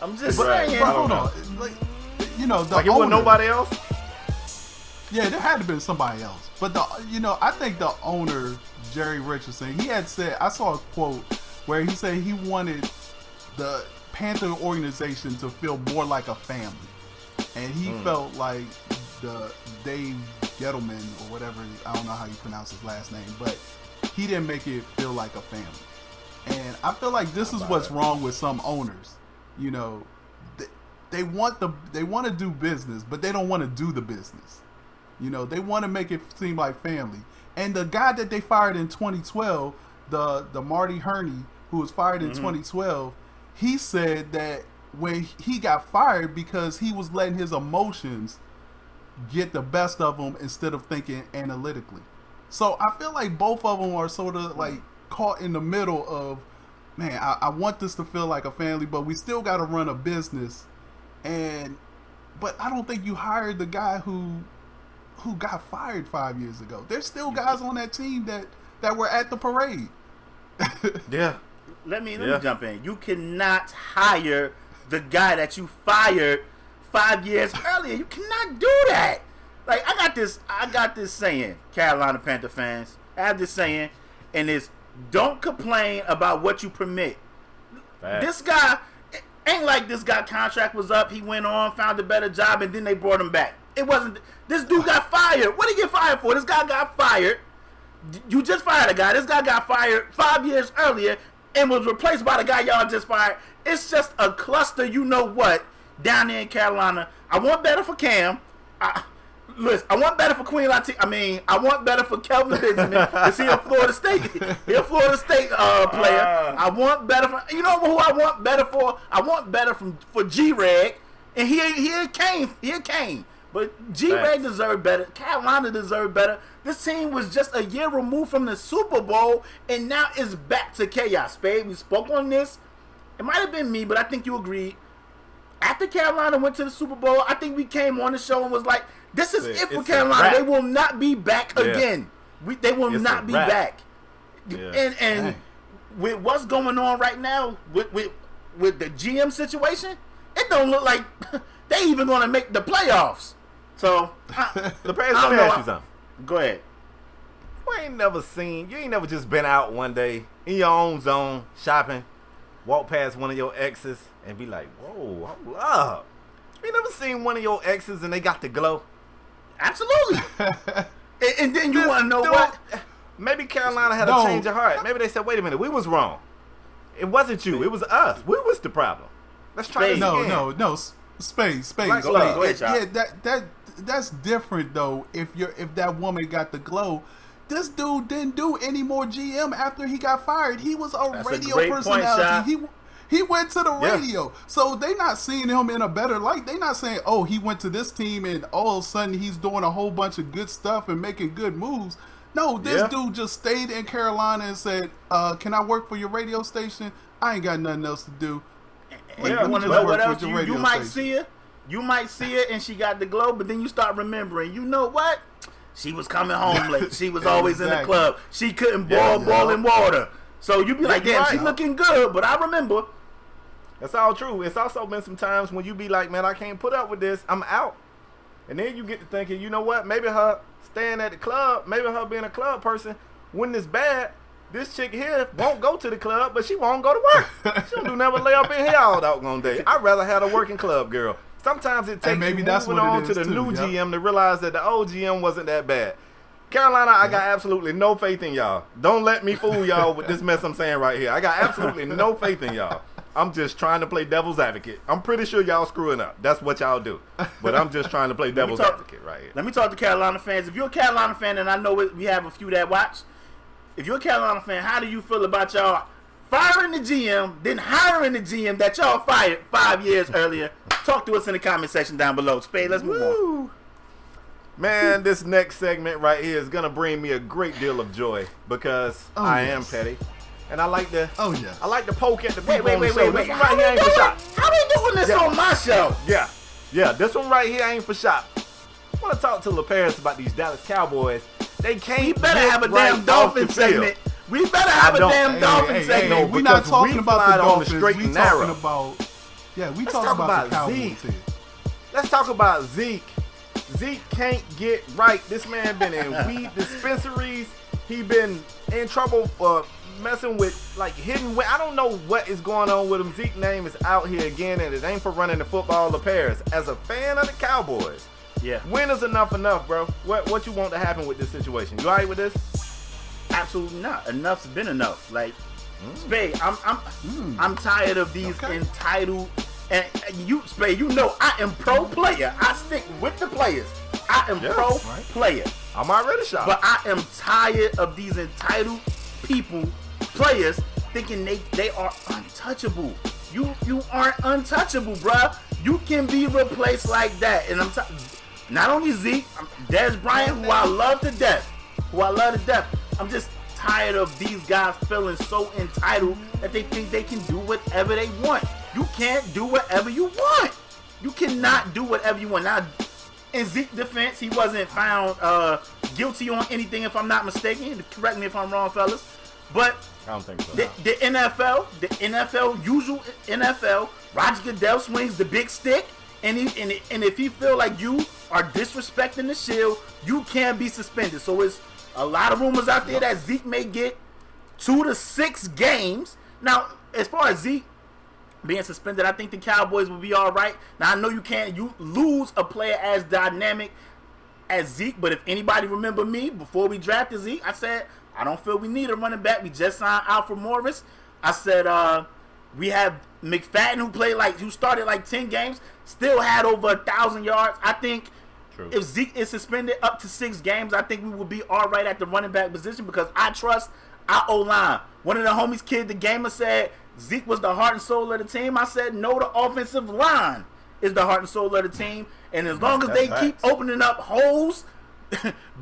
I'm just Right. saying. But hold on, like, you know, the Like it owner, wasn't nobody else? Yeah, there had to been somebody else. But I think the owner, Jerry Richardson, he had said, I saw a quote where he said he wanted the Panther organization to feel more like a family. And he felt like the Dave Gettleman or whatever, I don't know how you pronounce his last name, but he didn't make it feel like a family. And I feel like this is what's wrong with some owners. You know, they want to do business, but they don't want to do the business. You know, they want to make it seem like family. And the guy that they fired in 2012, the Marty Herney, who was fired in 2012, he said that when he got fired because he was letting his emotions get the best of him instead of thinking analytically. So I feel like both of them are sort of like caught in the middle of, man, I want this to feel like a family, but we still got to run a business. But I don't think you hired the guy who got fired 5 years ago. There's still guys on that team that were at the parade. Yeah. Let me jump in. You cannot hire the guy that you fired 5 years earlier. You cannot do that. Like I got this saying, Carolina Panther fans. I have this saying, and it's don't complain about what you permit. Facts. This guy ain't like this guy contract was up. He went on, found a better job, and then they brought him back. It wasn't. This dude got fired. What did he get fired for? This guy got fired. You just fired a guy. This guy got fired 5 years earlier and was replaced by the guy y'all just fired. It's just a cluster, you know what, down there in Carolina. I want better for Cam. Listen, I want better for Queen Latifah. I want better for Kelvin Benjamin. Is he a Florida State? He's a Florida State player. I want better for. You know who I want better for? I want better for G-Reg, and he came. But G-Reg deserved better. Carolina deserved better. This team was just a year removed from the Super Bowl, and now it's back to chaos. Spade, we spoke on this. It might have been me, but I think you agreed. After Carolina went to the Super Bowl, I think we came on the show and was like, this is it for Carolina. They will not be back again. They will not be back. Yeah. And with what's going on right now with the GM situation, it don't look like they even going to make the playoffs. So, let me ask you something. Go ahead. You ain't never just been out one day in your own zone shopping, walk past one of your exes and be like, whoa, hold up. You never seen one of your exes and they got the glow? Absolutely. and then you want to know what? Maybe Carolina had a change of heart. Maybe they said, wait a minute, we was wrong. It wasn't you. It was us. We was the problem. Let's try this again. No. Spade. Right, go ahead, yeah, that's different though. If that woman got the glow, this dude didn't do any more GM after he got fired. He was a radio personality. He went to the radio. So they not seeing him in a better light. They not saying, oh, he went to this team and all of a sudden he's doing a whole bunch of good stuff and making good moves. No, this dude just stayed in Carolina and said, can I work for your radio station? I ain't got nothing else to do. You want to know what else? You might see her. You might see her and she got the glow, but then you start remembering, you know what? She was coming home late. She was always in the club. She couldn't boil water. So you be like, damn, she's looking good, but I remember. That's all true. It's also been some times when you be like, man, I can't put up with this. I'm out. And then you get to thinking, you know what? Maybe her staying at the club, maybe her being a club person, when it's bad, this chick here won't go to the club, but she won't go to work. She don't never lay up in here all doggone day. I'd rather have a working club girl. Sometimes it takes moving on to the new GM to realize that the old GM wasn't that bad. Carolina, I got absolutely no faith in y'all. Don't let me fool y'all with this mess I'm saying right here. I got absolutely no faith in y'all. I'm just trying to play devil's advocate. I'm pretty sure y'all screwing up. That's what y'all do. But I'm just trying to play devil's advocate right here. Let me talk to Carolina fans. If you're a Carolina fan, and I know we have a few that watch, if you're a Carolina fan, how do you feel about y'all firing the GM, then hiring the GM that y'all fired 5 years earlier? Talk to us in the comment section down below. Spade, let's move on. Man, this next segment right here is going to bring me a great deal of joy because I am petty. And I like to I like to poke at the people on the show. This one right here ain't for shop. How we doing this on my show? Yeah, this one right here ain't for shop. I want to talk to LaParis about these Dallas Cowboys. They can't. We better have a damn Dolphin segment. We better have a damn Dolphin segment. We're not talking about the Dolphins. We talking about we talking about the Cowboys here. Let's talk about Zeke. Zeke can't get right. This man been in weed dispensaries. He been in trouble for messing with like hidden. I don't know what is going on with him. Zeke's name is out here again, and it ain't for running the football to Paris. As a fan of the Cowboys, when is enough, bro? What you want to happen with this situation? You alright with this? Absolutely not. Enough's been enough. Like, Spade, I'm tired of these entitled. And you, Spade, you know I am pro player. I stick with the players. I am pro player. I'm already shocked. But I am tired of these entitled players thinking they are untouchable. You aren't untouchable, bruh. You can be replaced like that. And I'm not only Zeke, Des Bryant, who I love to death. I'm just tired of these guys feeling so entitled that they think they can do whatever they want. You can't do whatever you want. You cannot do whatever you want. Now, in Zeke's defense, he wasn't found guilty on anything, if I'm not mistaken. Correct me if I'm wrong, fellas. But I don't think so. The NFL, usual NFL, Roger Goodell swings the big stick, and if he feel like you are disrespecting the shield, you can be suspended. So it's a lot of rumors out there that Zeke may get 2 to 6 games. Now, as far as Zeke being suspended, I think the Cowboys will be all right. Now, I know you lose a player as dynamic as Zeke, but if anybody remember me, before we drafted Zeke, I said, I don't feel we need a running back. We just signed Alfred Morris. I said, we have McFadden who started like 10 games, still had over 1,000 yards. I think if Zeke is suspended up to 6 games, I think we will be all right at the running back position because I trust our O-line. One of the homies, Kid the Gamer, said Zeke was the heart and soul of the team. I said, no, the offensive line is the heart and soul of the team. And as long as they keep opening up holes,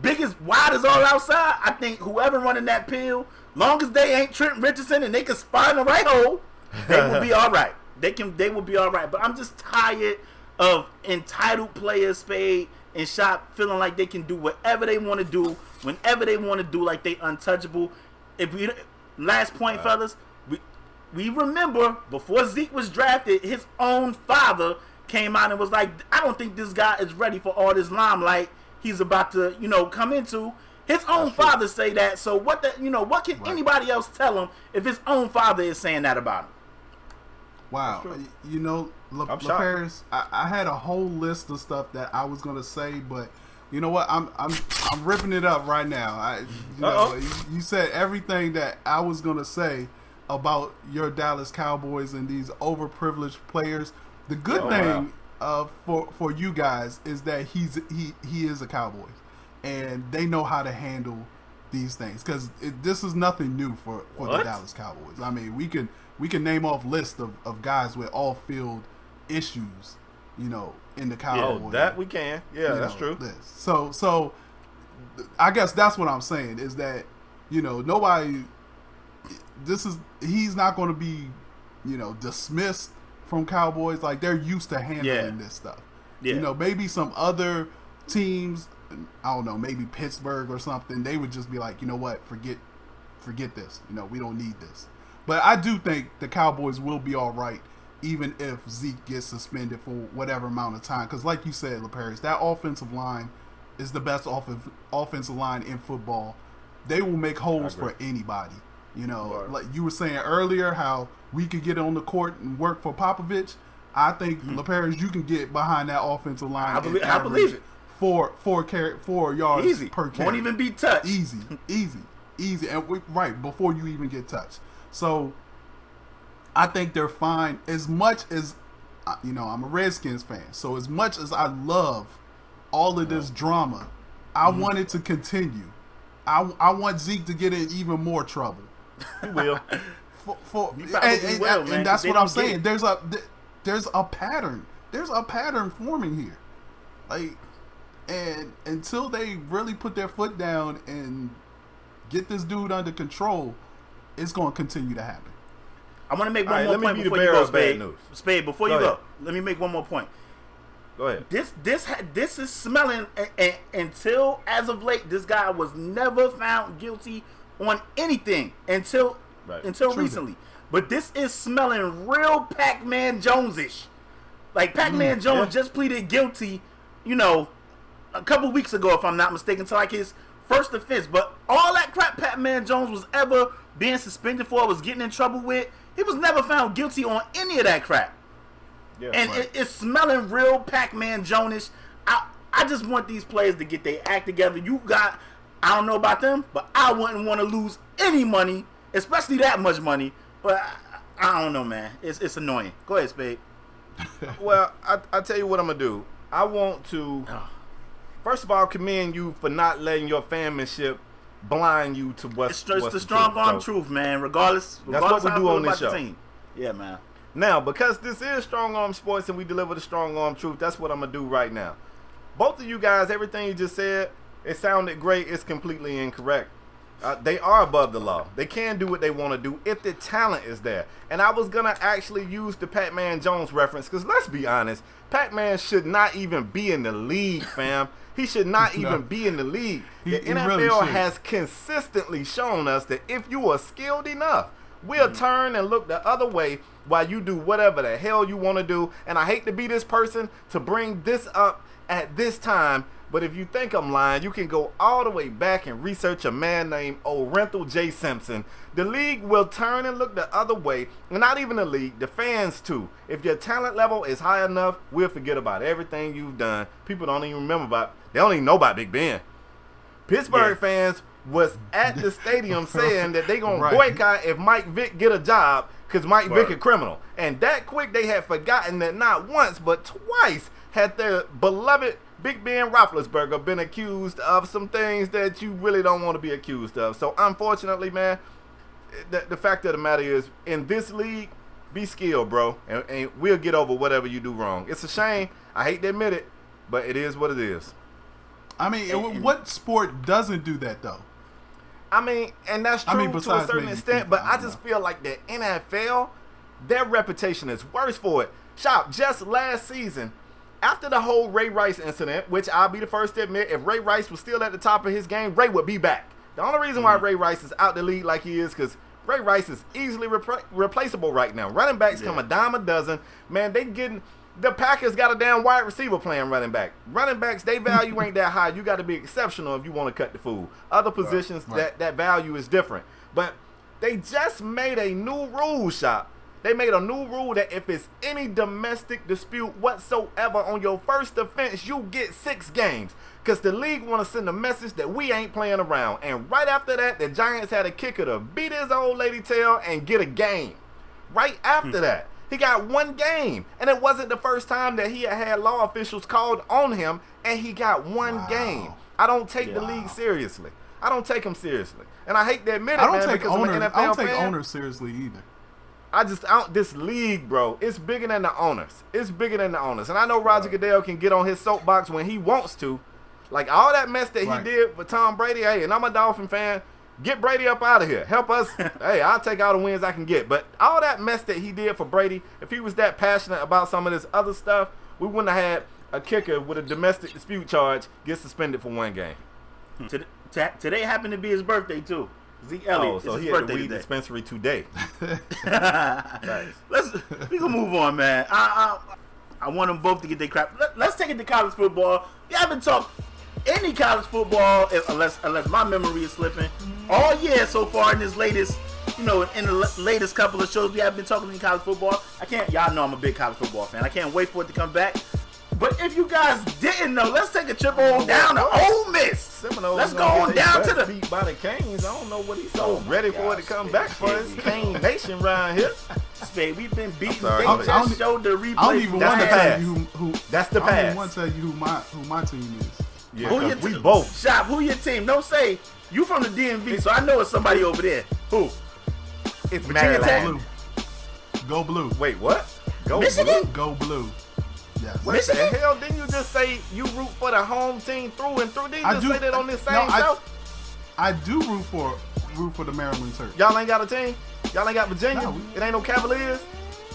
big as wide as all outside, I think whoever running that pill, long as they ain't Trent Richardson and they can spot in the right hole, they will be all right. They will be all right. But I'm just tired of entitled players, Spade and Shop, feeling like they can do whatever they want to do, whenever they want to do, like they untouchable. Last point, fellas, we remember before Zeke was drafted, his own father came out and was like, I don't think this guy is ready for all this limelight he's about to, come into. His own father say that. So what can anybody else tell him if his own father is saying that about him? Wow. LaParis, I had a whole list of stuff that I was gonna say, but you know what? I'm ripping it up right now. You said everything that I was gonna say about your Dallas Cowboys and these overprivileged players. The good thing for you guys is that he is a Cowboy, and they know how to handle these things because this is nothing new for the Dallas Cowboys. I mean, we can name off lists of guys with off-field issues, in the Cowboys. Oh, that we can. Yeah, that's true. So I guess that's what I'm saying is that nobody. He's not going to be dismissed from Cowboys. Like, they're used to handling this stuff. Yeah. Maybe some other teams, I don't know, maybe Pittsburgh or something, they would just be like, you know what, forget this. We don't need this. But I do think the Cowboys will be all right, even if Zeke gets suspended for whatever amount of time. Because like you said, LaParis, that offensive line is the best offensive line in football. They will make holes for anybody. Like you were saying earlier, how we could get on the court and work for Popovich. I think LaParis, you can get behind that offensive line. I believe it. 4 yards easy. Per carry. Won't even be touched. Easy, and right before you even get touched. So I think they're fine. As much as, I'm a Redskins fan. So as much as I love all of this drama, I want it to continue. I want Zeke to get in even more trouble. He will. And that's what I'm saying. There's a pattern. There's a pattern forming here. Like, and until they really put their foot down and get this dude under control, it's going to continue to happen. I want to make one more point before you go, Spade. Spade, before you go, let me make one more point. Go ahead. This is smelling, until as of late, this guy was never found guilty on anything until recently. But this is smelling real Pac-Man Jones-ish. Like Pac-Man Jones just pleaded guilty, a couple weeks ago, if I'm not mistaken, to like his first offense. But all that crap Pac-Man Jones was ever being suspended for, was getting in trouble with, he was never found guilty on any of that crap. Yeah, and it's smelling real Pac-Man Jones-ish. I just want these players to get their act together. I don't know about them, but I wouldn't want to lose any money, especially that much money. But I don't know, man. It's annoying. Go ahead, Spade. Well, I tell you what I'm going to do. I want to, first of all, commend you for not letting your fanmanship blind you to what's the strong arm truth, man. Regardless that's what we do on this show. Team. Yeah, man. Now, because this is strong arm sports and we deliver the strong arm truth, that's what I'm going to do right now. Both of you guys, everything you just said, it sounded great. It's completely incorrect. They are above the law. They can do what they want to do if the talent is there. And I was going to actually use the Pac-Man Jones reference because let's be honest, Pac-Man should not even be in the league, fam. He should not even be in the league. The NFL really has consistently shown us that if you are skilled enough, we'll turn and look the other way while you do whatever the hell you want to do. And I hate to be this person to bring this up at this time, but if you think I'm lying, you can go all the way back and research a man named Orenthal J. Simpson. The league will turn and look the other way, and not even the league, the fans too. If your talent level is high enough, we'll forget about everything you've done. People don't even they don't even know about Big Ben. Pittsburgh fans was at the stadium saying that they gonna boycott if Mike Vick get a job because Mike Vick a criminal. And that quick they had forgotten that not once but twice had their beloved Big Ben Roethlisberger been accused of some things that you really don't want to be accused of. So unfortunately, man, the fact of the matter is, in this league, be skilled, bro, and we'll get over whatever you do wrong. It's a shame. I hate to admit it, but it is what it is. I mean, what sport doesn't do that, though? I mean, and that's true to a certain extent, but I just feel like the NFL, their reputation is worse for it. Shop, just last season, after the whole Ray Rice incident, which I'll be the first to admit, if Ray Rice was still at the top of his game, Ray would be back. The only reason why Ray Rice is out the league like he is because Ray Rice is easily replaceable right now. Running backs come a dime a dozen. Man, the Packers got a damn wide receiver playing running back. Running backs, they value ain't that high. You got to be exceptional if you want to cut the food. Other positions, that value is different. But they just made a new rule, Shop. They made a new rule that if it's any domestic dispute whatsoever on your first offense, you get 6 games. Because the league want to send a message that we ain't playing around. And right after that, the Giants had a kicker to beat his old lady tail and get a game. Right after that, he got 1 game. And it wasn't the first time that he had law officials called on him, and he got 1 game. I don't take the league seriously. I don't take him seriously. And I hate to admit it, man, because I'm an NFL fan. I don't take owners seriously either. This league, bro, it's bigger than the owners. It's bigger than the owners. And I know Roger Goodell can get on his soapbox when he wants to. Like, all that mess that he did for Tom Brady, hey, and I'm a Dolphin fan, get Brady up out of here. Help us. Hey, I'll take all the wins I can get. But all that mess that he did for Brady, if he was that passionate about some of this other stuff, we wouldn't have had a kicker with a domestic dispute charge get suspended for 1 game. Today happened to be his birthday, too. Zeke Elliot. Oh, so he had the weed dispensary today. Nice. We can move on, man. I want them both to get their crap. Let's take it to college football. We haven't talked any college football unless my memory is slipping all year so far in this latest, in the latest couple of shows we have been talking in college football. Y'all know I'm a big college football fan. I can't wait for it to come back. But if you guys didn't know, let's take a trip on down to Ole Miss. Seminoles, let's go on down to the beat by the Canes. I don't know what he's so ready for it to come back for. It's Cane Nation around here. Spade. We've been beaten. sorry. They I don't- just showed the replay. I don't even That's want to the tell pass. you who. That's the I don't even pass. want to tell you who my team is. Yeah, Who 'cause your we team? both. Shop, who your team? Don't say you from the DMV, so I know it's somebody over there. Who? It's Virginia Tech? Maryland. Blue. Go blue. Wait, what? Go Michigan? Blue? Go blue. Yes. What Michigan? the hell? Didn't you just say you root for the home team through and through? Didn't you I just do- say that on this same no, show? I do root for the Maryland Terps. Y'all ain't got a team? Y'all ain't got Virginia? No, it ain't no Cavaliers?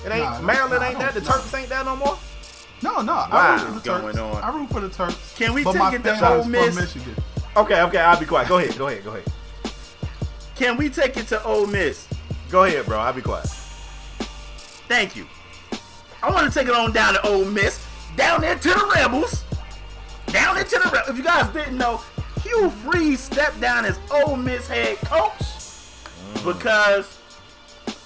It ain't Nah, Maryland nah, ain't I that? The don't- Terps ain't that no more? No, Wow. I root for the What's going Terps. on? I root for the Terps. Can we but take my it to family's Ole Miss? from Michigan. Okay, I'll be quiet. Go ahead. Can we take it to Ole Miss? Go ahead, bro. I'll be quiet. Thank you. I want to take it on down to Ole Miss. Down there to the Rebels. Down there to the Rebels. If you guys didn't know, Hugh Freeze stepped down as Ole Miss head coach because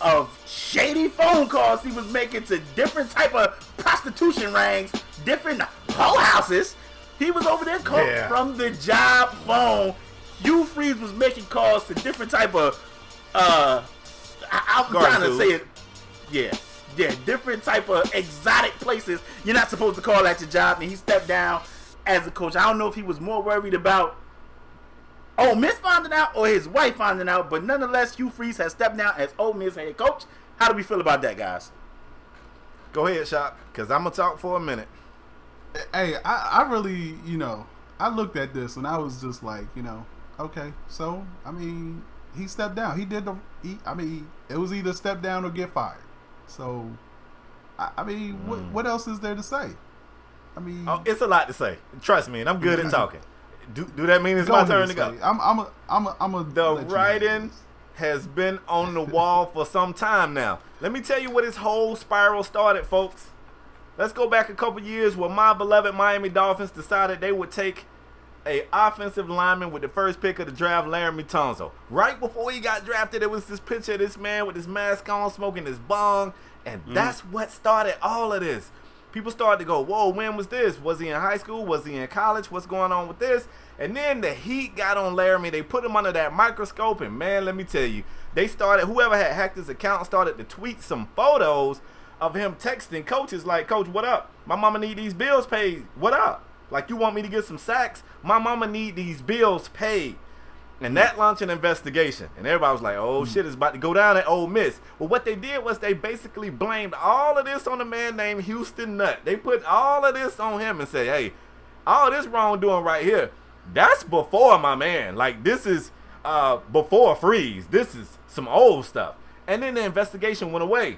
of shady phone calls he was making to different type of prostitution rings, different hoe houses. He was over there calling from the job phone. Hugh Freeze was making calls to different type of I'm trying to say it. Yeah, different type of exotic places you're not supposed to call at your job, and he stepped down as a coach. I don't know if he was more worried about Ole Miss finding out or his wife finding out, but nonetheless, Hugh Freeze has stepped down as Ole Miss head coach. How do we feel about that, guys? Go ahead, Shop, because I'm going to talk for a minute. Hey, I really, I looked at this and I was just like, okay, so I mean, he stepped down. It was either step down or get fired. So, what else is there to say? I mean, It's a lot to say. Trust me, and I'm good at talking. Do that mean it's go my ahead, turn to go? Spade. I'm a. The writing has been on the wall for some time now. Let me tell you where this whole spiral started, folks. Let's go back a couple years where my beloved Miami Dolphins decided they would take a offensive lineman with the first pick of the draft, Laremy Tunsil. Right before he got drafted, there was this picture of this man with his mask on, smoking his bong, and that's what started all of this. People started to go, whoa, when was this? Was he in high school? Was he in college? What's going on with this? And then the heat got on Laremy. They put him under that microscope, and man, let me tell you, whoever had hacked his account started to tweet some photos of him texting coaches like, Coach, what up? My mama need these bills paid. What up? Like, you want me to get some sacks? My mama need these bills paid. And that launched an investigation. And everybody was like, oh, shit, it's about to go down at Ole Miss. Well, what they did was they basically blamed all of this on a man named Houston Nutt. They put all of this on him and said, hey, all this wrongdoing right here, that's before my man. Like, this is before Freeze. This is some old stuff. And then the investigation went away.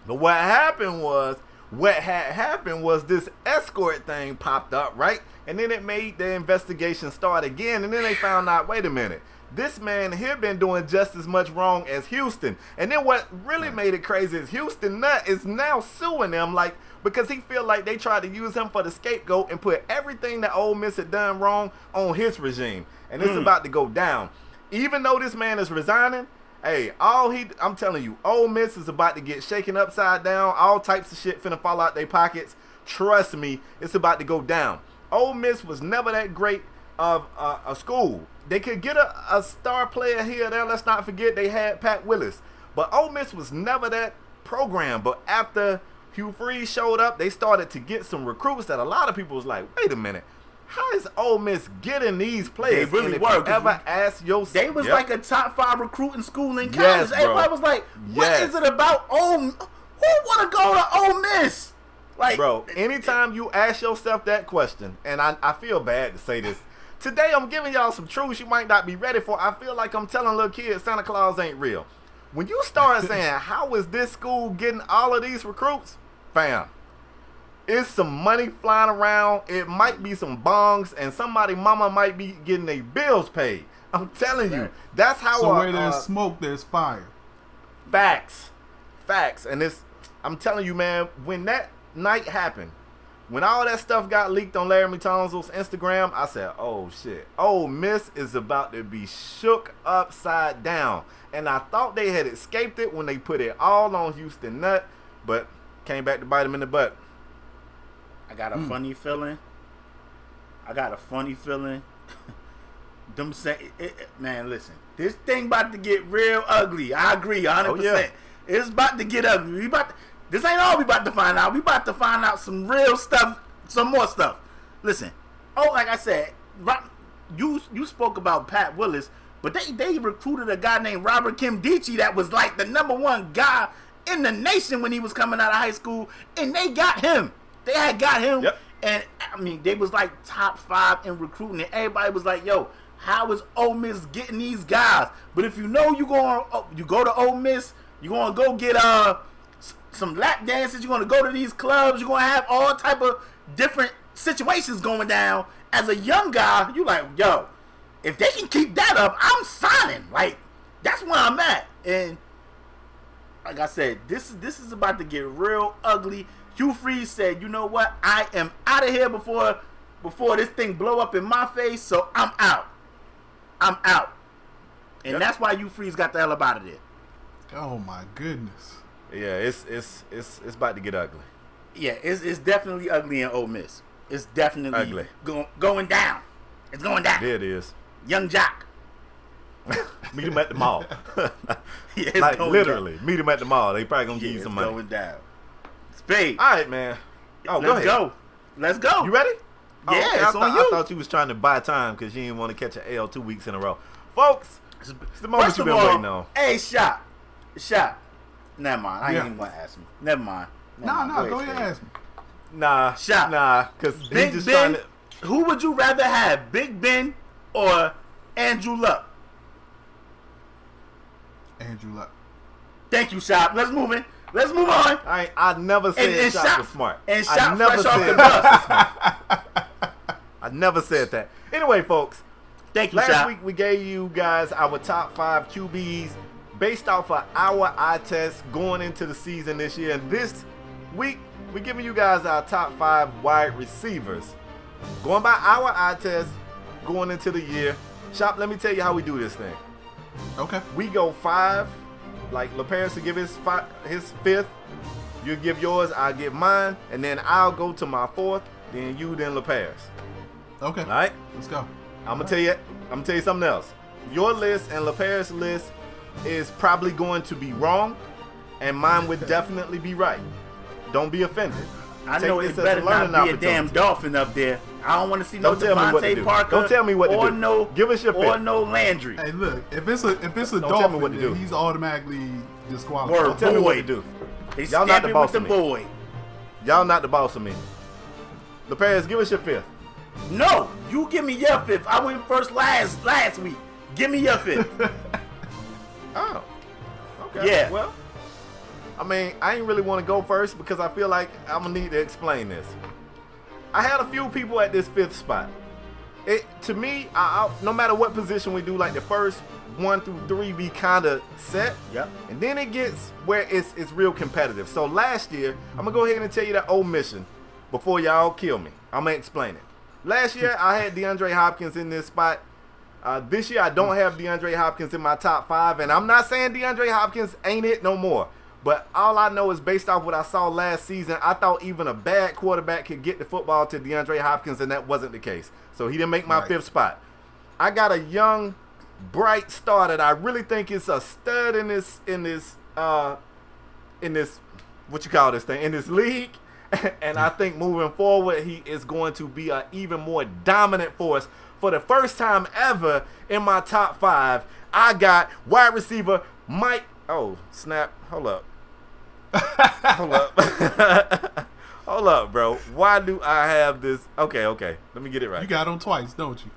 But what had happened was this escort thing popped up, right? And then it made the investigation start again. And then they found out, wait a minute, this man here been doing just as much wrong as Houston. And then what really made it crazy is Houston Nutt is now suing them, like, because he feel like they tried to use him for the scapegoat and put everything that Ole Miss had done wrong on his regime. And it's about to go down. Even though this man is resigning, hey, I'm telling you, Ole Miss is about to get shaken upside down. All types of shit finna fall out their pockets. Trust me, it's about to go down. Ole Miss was never that great of a school. They could get a star player here or there. Let's not forget they had Pat Willis. But Ole Miss was never that program. But after Hugh Freeze showed up, they started to get some recruits that a lot of people was like, wait a minute. How is Ole Miss getting these players? They really and if were, you ever ask yourself, They was like a top 5 recruiting school in college. Yes, bro. Everybody was like, what is it about Ole? Who want to go to Ole Miss? Like, bro, anytime you ask yourself that question, and I feel bad to say this, today I'm giving y'all some truths you might not be ready for. I feel like I'm telling little kids Santa Claus ain't real. When you start saying, how is this school getting all of these recruits? Fam, it's some money flying around. It might be some bongs, and somebody mama might be getting their bills paid. I'm telling you, that's how. So where there's smoke, there's fire. Facts. And I'm telling you, man, when that night happened, when all that stuff got leaked on Laremy Tunsil's Instagram, I said, oh shit, Ole Miss is about to be shook upside down. And I thought they had escaped it when they put it all on Houston Nutt, but came back to bite them in the butt. I got a funny feeling. Man, listen. This thing about to get real ugly. I agree 100%. Oh, yeah. It's about to get ugly. This ain't all we about to find out. We about to find out some real stuff, some more stuff. Listen, like I said, you spoke about Pat Willis, but they recruited a guy named Robert Kimdichie that was like the #1 guy in the nation when he was coming out of high school, and they got him. They had got him, Yep. and I mean, they was like top 5 in recruiting, and everybody was like, "Yo, how is Ole Miss getting these guys?" But if you know you go to Ole Miss, you gonna go get some lap dances. You're gonna go to these clubs. You're gonna have all type of different situations going down. As a young guy, you like, yo, if they can keep that up, I'm signing. Like, that's where I'm at. And like I said, this is about to get real ugly. Hugh Freeze said, you know what? I am out of here before this thing blow up in my face, so I'm out. I'm out. And that's why Hugh Freeze got the hell up out of there. Oh my goodness. Yeah, it's about to get ugly. Yeah, it's definitely ugly in Ole Miss. It's definitely ugly. Going down. It's going down. There it is. Young Jock. Meet him at the mall. Yeah, it's like going literally, down. meet him at the mall. They probably gonna give you It's some money. going down. Spade. All right, man. Oh, Let's go. Let's go. You ready? Yeah, okay. it's on you. I thought you was trying to buy time because you didn't want to catch an L 2 weeks in a row, folks. It's the moment First you've of been all, waiting on. hey, shot. Never mind. I Yeah. ain't even gonna ask me. Never mind. No, go ahead and ask me. Nah, because he's Big just Ben. trying to. Who would you rather have, Big Ben or Andrew Luck? Andrew Luck. Thank you, Shop. Let's move on. I never said Shop was smart. And I Shop never fresh off the said bus. I never said that. Anyway, folks. Thank you, Last Shop. week we gave you guys our top 5 QBs based off of our eye test going into the season this year. And this week we're giving you guys our top 5 wide receivers. Going by our eye test going into the year. Shop, let me tell you how we do this thing. Okay. We go 5. Like LaParis will give his 5th. You give yours, I'll give mine, and then I'll go to my 4th. Then you, then LaParis. Okay. All right. Let's go. I'm gonna tell you something else. Your list and LaParis' list is probably going to be wrong, and mine would definitely be right. Don't be offended. I Take know this it as better a learning not be a damn opportunity. dolphin up there. I don't want to see no Don't tell me what to Devontae do. Parker. Don't tell me what to or do. No, Give us your or pick. no Landry. Hey, look, if it's a tell me dolphin, what to do. then he's automatically disqualified. Word. Don't tell me what to Boy. do. They Y'all not the scamping boss with of the me. boy. Y'all not the boss of me. LaParis, give us your 5th. No, you give me your 5th. I went first last week. Give me your 5th. Oh. Okay. Yeah. Well, I mean, I ain't really want to go first because I feel like I'm going to need to explain this. I had a few people at this 5th spot. To me, no matter what position we do, like the first 1 through 3 be kind of set. Yep. And then it gets where it's real competitive. So last year, I'm going to go ahead and tell you that old mission before y'all kill me. I'm going to explain it. Last year, I had DeAndre Hopkins in this spot. This year, I don't have DeAndre Hopkins in my top 5. And I'm not saying DeAndre Hopkins ain't it no more. But all I know is based off what I saw last season, I thought even a bad quarterback could get the football to DeAndre Hopkins, and that wasn't the case. So he didn't make my 5th spot. I got a young, bright star that I really think is a stud in this what you call this thing, in this league. And I think moving forward, he is going to be an even more dominant force. For the first time ever in my top 5, I got wide receiver Mike. Oh, snap. Hold up. Hold up. Hold up, bro. Why do I have this? Okay. Let me get it right. You got him twice, don't you?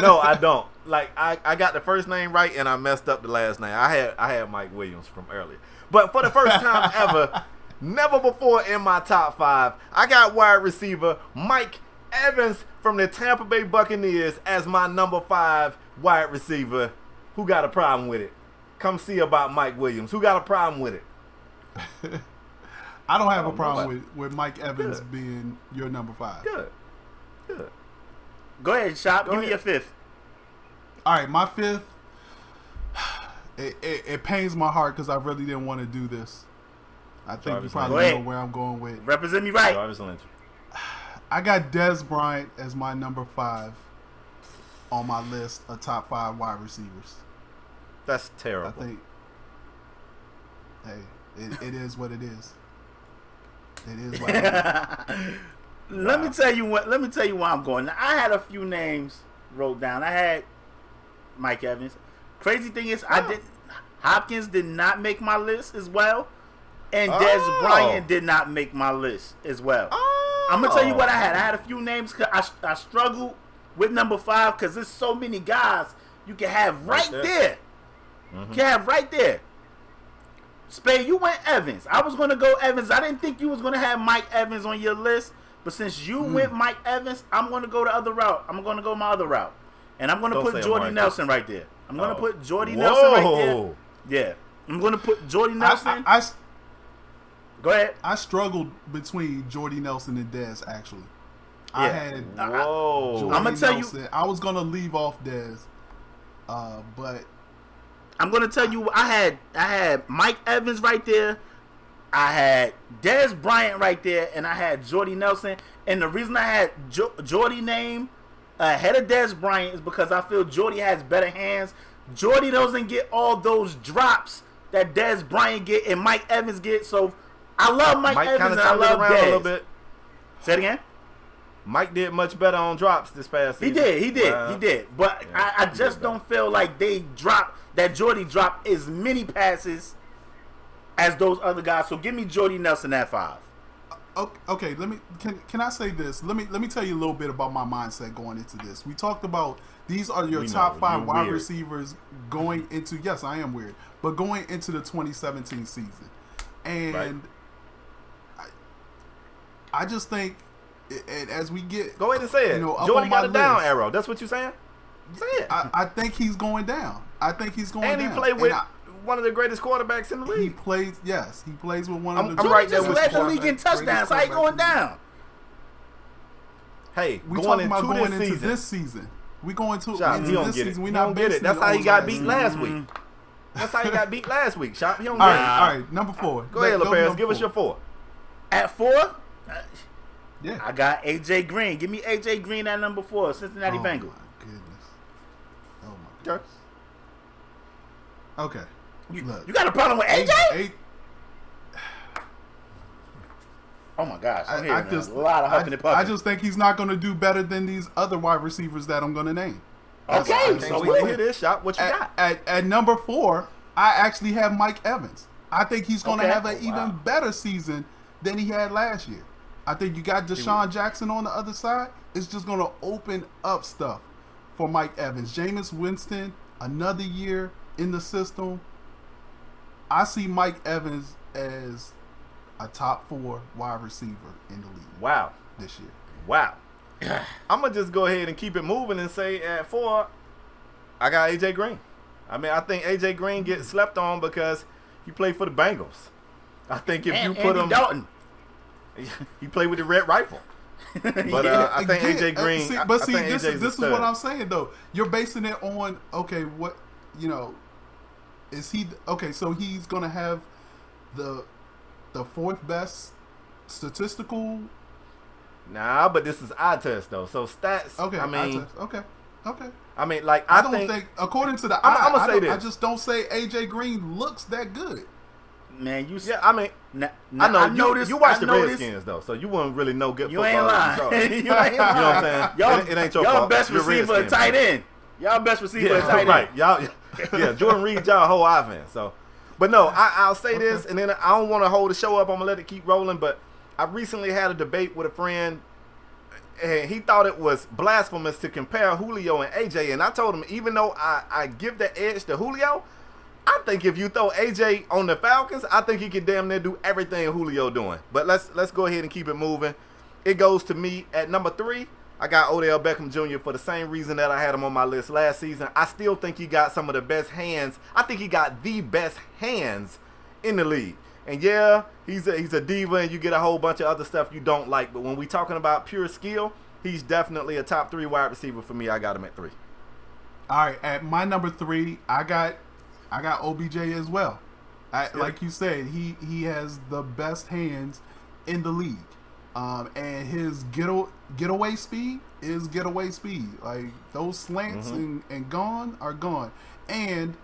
No, I don't. Like I got the first name right and I messed up the last name. I had Mike Williams from earlier. But for the first time ever, never before in my top 5, I got wide receiver Mike Evans from the Tampa Bay Buccaneers as my number 5 wide receiver. Who got a problem with it? Come see about Mike Williams. Who got a problem with it? I don't have a problem with Mike Evans being your number 5. Good. Go ahead, Shop. Give me ahead. your 5th. All right, my 5th. It pains my heart because I really didn't want to do this. I think Jarvis you probably Landry. know where I'm going with. Represent me right. Jarvis Landry. I got Dez Bryant as my number 5 on my list of top 5 wide receivers. That's I terrible. think Hey, it is what it is. It is what it is. Let me tell you why I'm going. Now, I had a few names wrote down. I had Mike Evans. Crazy thing is, Hopkins did not make my list as well, and Dez Bryant did not make my list as well. I'm gonna tell you what I had. I had a few names. Cause I struggled with number 5 because there's so many guys you can have right there. You can have right there. Spade, you went Evans. I was gonna go Evans. I didn't think you was gonna have Mike Evans on your list, but since you went Mike Evans, I'm gonna go the other route. I'm gonna go my other route, and I'm gonna put Jordy Nelson right there. I'm gonna put Jordy Nelson right there. Yeah, I'm gonna put Jordy Nelson. Go ahead. I struggled between Jordy Nelson and Dez, actually. Yeah. I had I'm gonna tell you. I was gonna leave off Dez, but I'm gonna tell you. I had Mike Evans right there. I had Dez Bryant right there, and I had Jordy Nelson. And the reason I had Jordy name ahead of Dez Bryant is because I feel Jordy has better hands. Jordy doesn't get all those drops that Dez Bryant get and Mike Evans get. So I love Mike Evans and I love Dez. A little bit. Say it again. Mike did much better on drops this past season. He did. But yeah, I just don't feel like that Jordy dropped as many passes as those other guys. So give me Jordy Nelson at 5. Okay, can I say this? Let me tell you a little bit about my mindset going into this. We talked about these are your top 5 wide receivers going into. Yes, I am weird, but going into the 2017 season, and I just think, and as we get, go ahead and say it. Jordy got a down arrow. That's what you're saying. Say it. I think he's going down. And he played with one of the greatest quarterbacks in the league. He plays with one of the. I'm right there with led the league in touchdowns. How you going down? Hey, we talking about going into this season. We going to this season. We not get it. That's how he got beat last week. That's how he got beat last week. Shop. He don't all get it. Right, number 4. Go ahead, Lopez. Give us your 4. At 4. Yeah. I got AJ Green. Give me AJ Green at number 4. Cincinnati Bengals. Oh my goodness. Okay. You got a problem with AJ? Oh my gosh! I'm hearing a lot of huffing and puffing. I just think he's not going to do better than these other wide receivers that I'm going to name. Okay, so we hear this shot. What you got? At number 4, I actually have Mike Evans. I think he's going to have an even better season than he had last year. I think you got Deshaun Jackson on the other side. It's just going to open up stuff for Mike Evans. Jameis Winston, another year in the system. I see Mike Evans as a top 4 wide receiver in the league. Wow. This year. Wow. I'm going to just go ahead and keep it moving and say at 4, I got AJ Green. I mean, I think AJ Green gets slept on because he played for the Bengals. I think if you put him... Dalton. He played with the red rifle. But I think AJ Green... this is what I'm saying, though. You're basing it on, okay, what, is he... Okay, so he's going to have the 4th best statistical... Nah, but this is eye test, though. So stats, okay, I mean... Okay. I mean, like, I don't think according to the I'm going to say this. I just don't say AJ Green looks that good. Man, I mean... I know you watch the Redskins, though, so you wouldn't really know good football. You ain't lying. You ain't lying. You know what I'm saying? It ain't your fault. Y'all best receiver and tight end. Y'all best receiver and tight end. Right. Y'all, Jordan Reed, y'all whole offense. So, but no, I'll say this, and then I don't want to hold the show up. I'm going to let it keep rolling, but I recently had a debate with a friend, and he thought it was blasphemous to compare Julio and AJ, and I told him, even though I give the edge to Julio, I think if you throw AJ on the Falcons, I think he can damn near do everything Julio doing. But let's go ahead and keep it moving. It goes to me at number 3. I got Odell Beckham Jr. for the same reason that I had him on my list last season. I still think he got some of the best hands. I think he got the best hands in the league. And yeah, he's a diva, and you get a whole bunch of other stuff you don't like. But when we talking about pure skill, he's definitely a top 3 wide receiver for me. I got him at 3. All right, at my number 3, I got OBJ as well. Like you said, he has the best hands in the league, and his getaway speed is getaway speed. Like those slants and gone are gone. And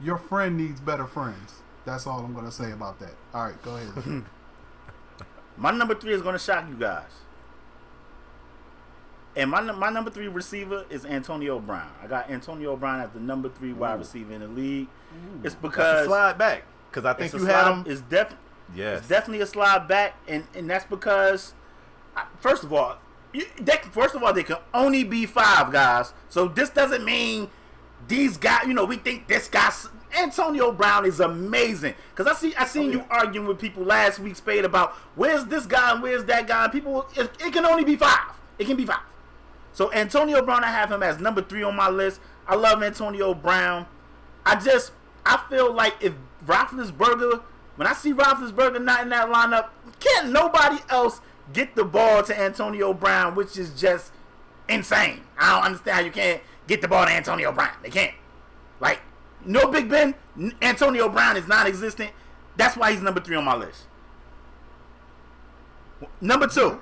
your friend needs better friends. That's all I'm gonna say about that. All right, go ahead. My number 3 is going to shock you guys. And my number 3 receiver is Antonio Brown. I got Antonio Brown as the number 3 wide receiver in the league. It's because That's a slide back because I think you had him. It's definitely a slide back, and that's because first of all, they can only be 5 guys. So this doesn't mean these guys. We think this guy's Antonio Brown is amazing. Because I seen you arguing with people last week, Spade, about where's this guy and where's that guy. And people, it can only be 5. It can be 5. So Antonio Brown, I have him as number 3 on my list. I love Antonio Brown. I feel like if Roethlisberger, when I see Roethlisberger not in that lineup, can't nobody else get the ball to Antonio Brown, which is just insane. I don't understand how you can't get the ball to Antonio Brown. They can't. Like, no Big Ben, Antonio Brown is non-existent. That's why he's number 3 on my list. Number 2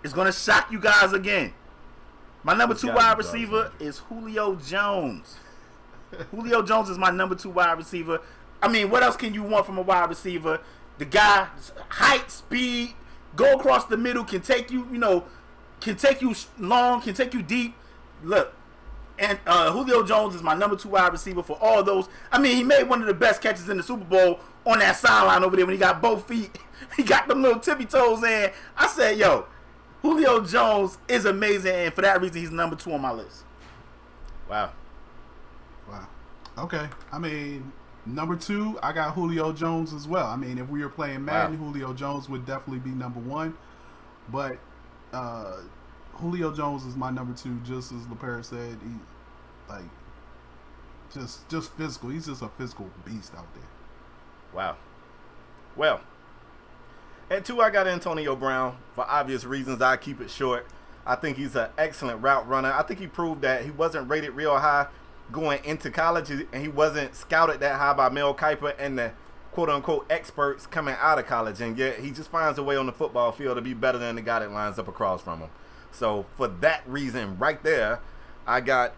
is going to shock you guys again. My number 2 wide receiver is Julio Jones. Julio Jones is my number 2 wide receiver. I mean, what else can you want from a wide receiver? The guy, height, speed, go across the middle, can take you, can take you long, can take you deep. Look, and Julio Jones is my number 2 wide receiver for all those. I mean, he made one of the best catches in the Super Bowl on that sideline over there when he got both feet. He got them little tippy toes in. I said, yo, Julio Jones is amazing, and for that reason, he's number 2 on my list. Wow. Okay. I mean, number 2, I got Julio Jones as well. I mean, if we were playing Madden, Julio Jones would definitely be number 1. But Julio Jones is my number 2, just as LePere said. He, like, just physical. He's just a physical beast out there. Wow. Well, at 2, I got Antonio Brown. For obvious reasons, I keep it short. I think he's an excellent route runner. I think he proved that he wasn't rated real high going into college, and he wasn't scouted that high by Mel Kiper and the quote-unquote experts coming out of college, and yet he just finds a way on the football field to be better than the guy that lines up across from him. So for that reason right there, I got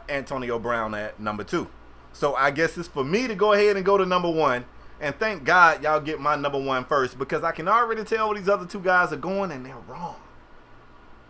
Antonio Brown at number 2. So I guess it's for me to go ahead and go to number 1, and thank God y'all get my number 1 first, because I can already tell where these other 2 guys are going, and they're wrong.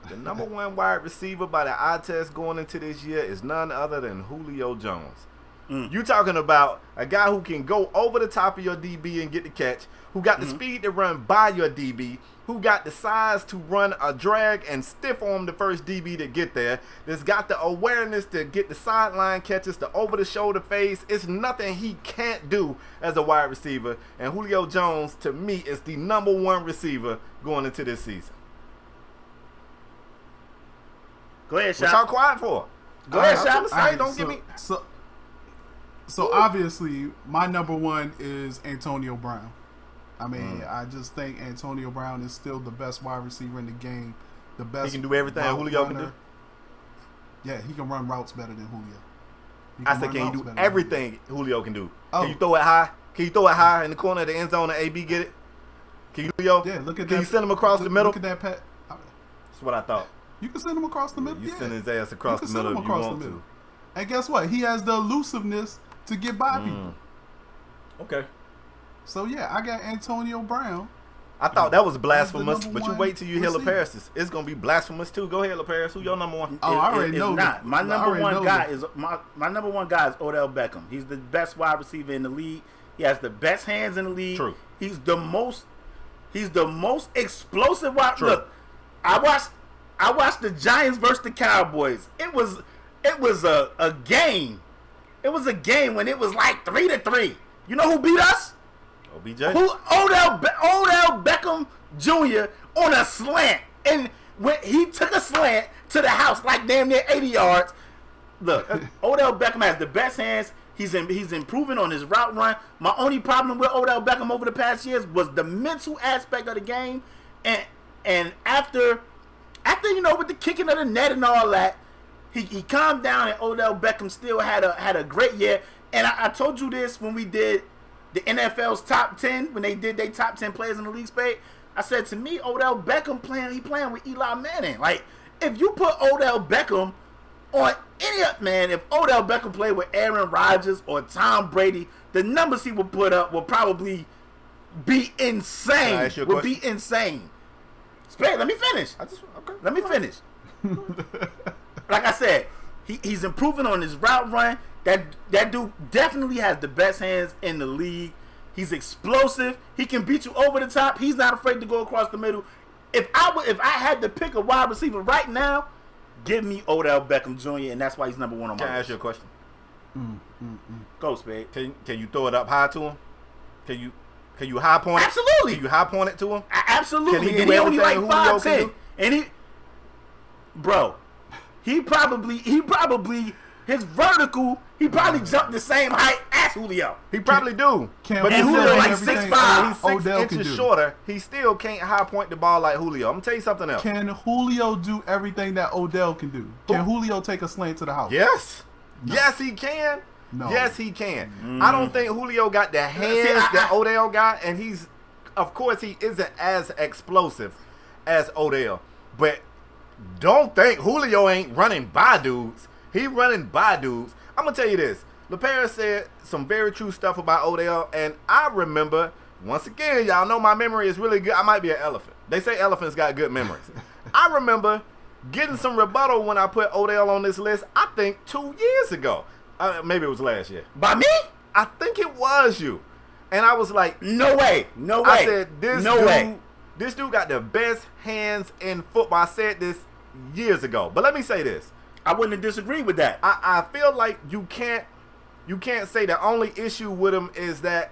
The number 1 wide receiver by the eye test going into this year is none other than Julio Jones. You talking about a guy who can go over the top of your DB and get the catch, who got the speed to run by your DB, who got the size to run a drag and stiff arm the first DB to get there, that's got the awareness to get the sideline catches, the over-the-shoulder fades. It's nothing he can't do as a wide receiver, and Julio Jones, to me, is the number 1 receiver going into this season. Go ahead, Shop. What y'all quiet for? Go ahead, Shop. Don't give me. So obviously, my number 1 is Antonio Brown. I mean, I just think Antonio Brown is still the best wide receiver in the game. The best. He can do everything Julio can do. Yeah, he can run routes better than Julio. I said, can he do everything Julio can do? Can you throw it high? Can you throw it high in the corner of the end zone and AB get it? Can you, Julio? Yeah, look at that. Can you send him across the middle? Look at that pat. That's what I thought. You can send him across the middle. You send his ass across the middle if you want to. And guess what? He has the elusiveness to get by people. Okay. So yeah, I got Antonio Brown. I thought that was blasphemous, but you wait till you hear LaParis. It's gonna be blasphemous too. Go ahead, LaParis. Who your number 1? Oh, I already know. Not. My number 1 guy is my number 1 guy is Odell Beckham. He's the best wide receiver in the league. He has the best hands in the league. True. He's the most explosive wide. True. Look, I watched the Giants versus the Cowboys. It was a game. It was a game when it was like 3-3. You know who beat us? OBJ. Odell Beckham Jr. on a slant. And when he took a slant to the house like damn near 80 yards. Look, Odell Beckham has the best hands. He's improving on his route run. My only problem with Odell Beckham over the past years was the mental aspect of the game. And after with the kicking of the net and all that, he calmed down, and Odell Beckham still had a great year. And I told you this when we did the NFL's top 10, when they did their top 10 players in the league, Spade. I said, to me, Odell Beckham playing with Eli Manning. Like, if you put Odell Beckham on any man, if Odell Beckham played with Aaron Rodgers or Tom Brady, the numbers he would put up will probably be insane. Would be insane. Spade, let me finish. Let me finish. Like I said, he's improving on his route run. That dude definitely has the best hands in the league. He's explosive. He can beat you over the top. He's not afraid to go across the middle. If I had to pick a wide receiver right now, give me Odell Beckham Jr. and that's why he's number 1 on my list. Can I ask you a question? Go, Spade. Can you throw it up high to him? Can you high point it? Absolutely. Can you high point it to him? Absolutely. Can he and do he only like everything Julio can 5'10". do? And he probably his vertical, he probably jumped the same height as Julio. He probably do. But and Julio like 6'5". He's 6 inches shorter. He still can't high point the ball like Julio. I'm gonna tell you something else. Can Julio do everything that Odell can do? Can Julio take a slant to the house? Yes. No. Yes, he can. No. Yes, he can. I don't think Julio got the hands that Odell got, and of course, he isn't as explosive as Odell. But don't think Julio ain't running by dudes. He running by dudes. I'm gonna tell you this. LePere said some very true stuff about Odell, and I remember, once again, y'all know my memory is really good. I might be an elephant. They say elephants got good memories. I remember getting some rebuttal when I put Odell on this list, I think 2 years ago. Maybe it was last year. By me? I think it was you. And I was like, no way. I said, this dude got the best hands in football. I said this years ago. But let me say this. I wouldn't have disagreed with that. I feel like you can't say the only issue with him is that,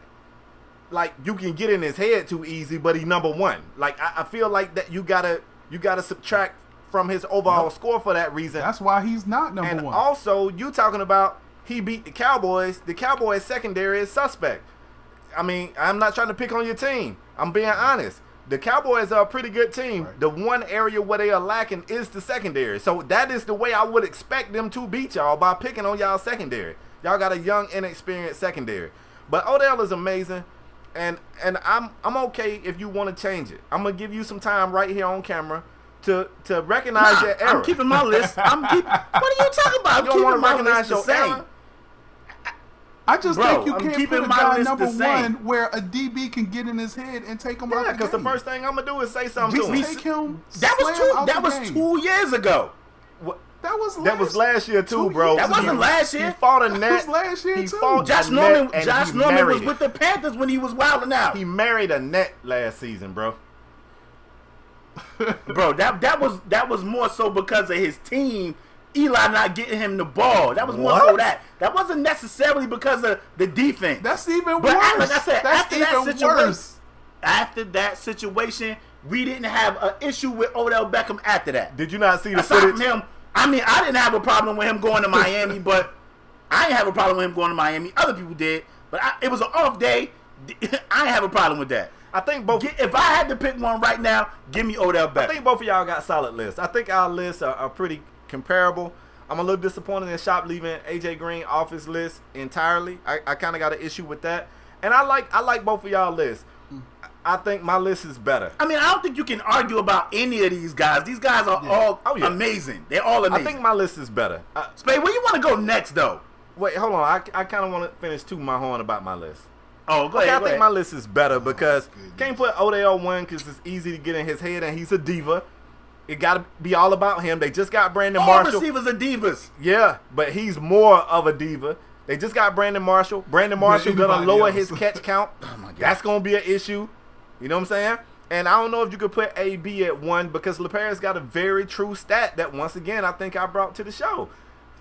like, you can get in his head too easy, but he number 1. Like, I feel like that you gotta subtract from his overall score for that reason. That's why he's not number 1. And also, you talking about he beat the Cowboys. The Cowboys secondary is suspect. I mean, I'm not trying to pick on your team. I'm being honest. The Cowboys are a pretty good team. Right. The one area where they are lacking is the secondary. So that is the way I would expect them to beat y'all, by picking on y'all secondary. Y'all got a young, inexperienced secondary. But Odell is amazing, and I'm okay if you want to change it. I'm gonna give you some time right here on camera to recognize your error. I'm keeping my list. What are you talking about? You don't want to recognize your error. I just think you I'm can't keeping put a my guy list number the same. 1 where a DB can get in his head and take him out the game. Because the first thing I'm going to do is say something to him. Take him, that was 2 years ago. That was last year too, bro. That wasn't last year. He fought a net. That was last year too. Josh Norman was with the Panthers when he was wilding out. He married a net last season, bro. Bro, that was more so because of his team. Eli not getting him the ball. That was more so that. That wasn't necessarily because of the defense. That's even but worse. Like I said, After that situation, we didn't have an issue with Odell Beckham after that. Did you not see the Aside footage? from him, I mean, I didn't have a problem with him going to Miami, but I didn't have a problem with him going to Miami. Other people did, but it was an off day. I didn't have a problem with that. I think both. If I had to pick one right now, give me Odell Beckham. I think both of y'all got solid lists. I think our lists are pretty comparable. I'm a little disappointed in Shop leaving AJ Green off his list entirely. I kind of got an issue with that, and I like both of y'all lists. I think my list is better. I mean, I don't think you can argue about any of these guys. These guys are all amazing. They're all amazing. I think my list is better. Spade, where you want to go next, though? Wait, hold on. I kind of want to finish tooting my horn about my list. Oh, go ahead. I think my list is better because can't put Odell 1 because it's easy to get in his head and he's a diva. It got to be all about him. They just got Brandon Marshall. All receivers are divas. Yeah, but he's more of a diva. They just got Brandon Marshall. Brandon Marshall going to lower his catch count. Oh my God. That's going to be an issue. You know what I'm saying? And I don't know if you could put AB at 1 because LePere's got a very true stat that, once again, I think I brought to the show.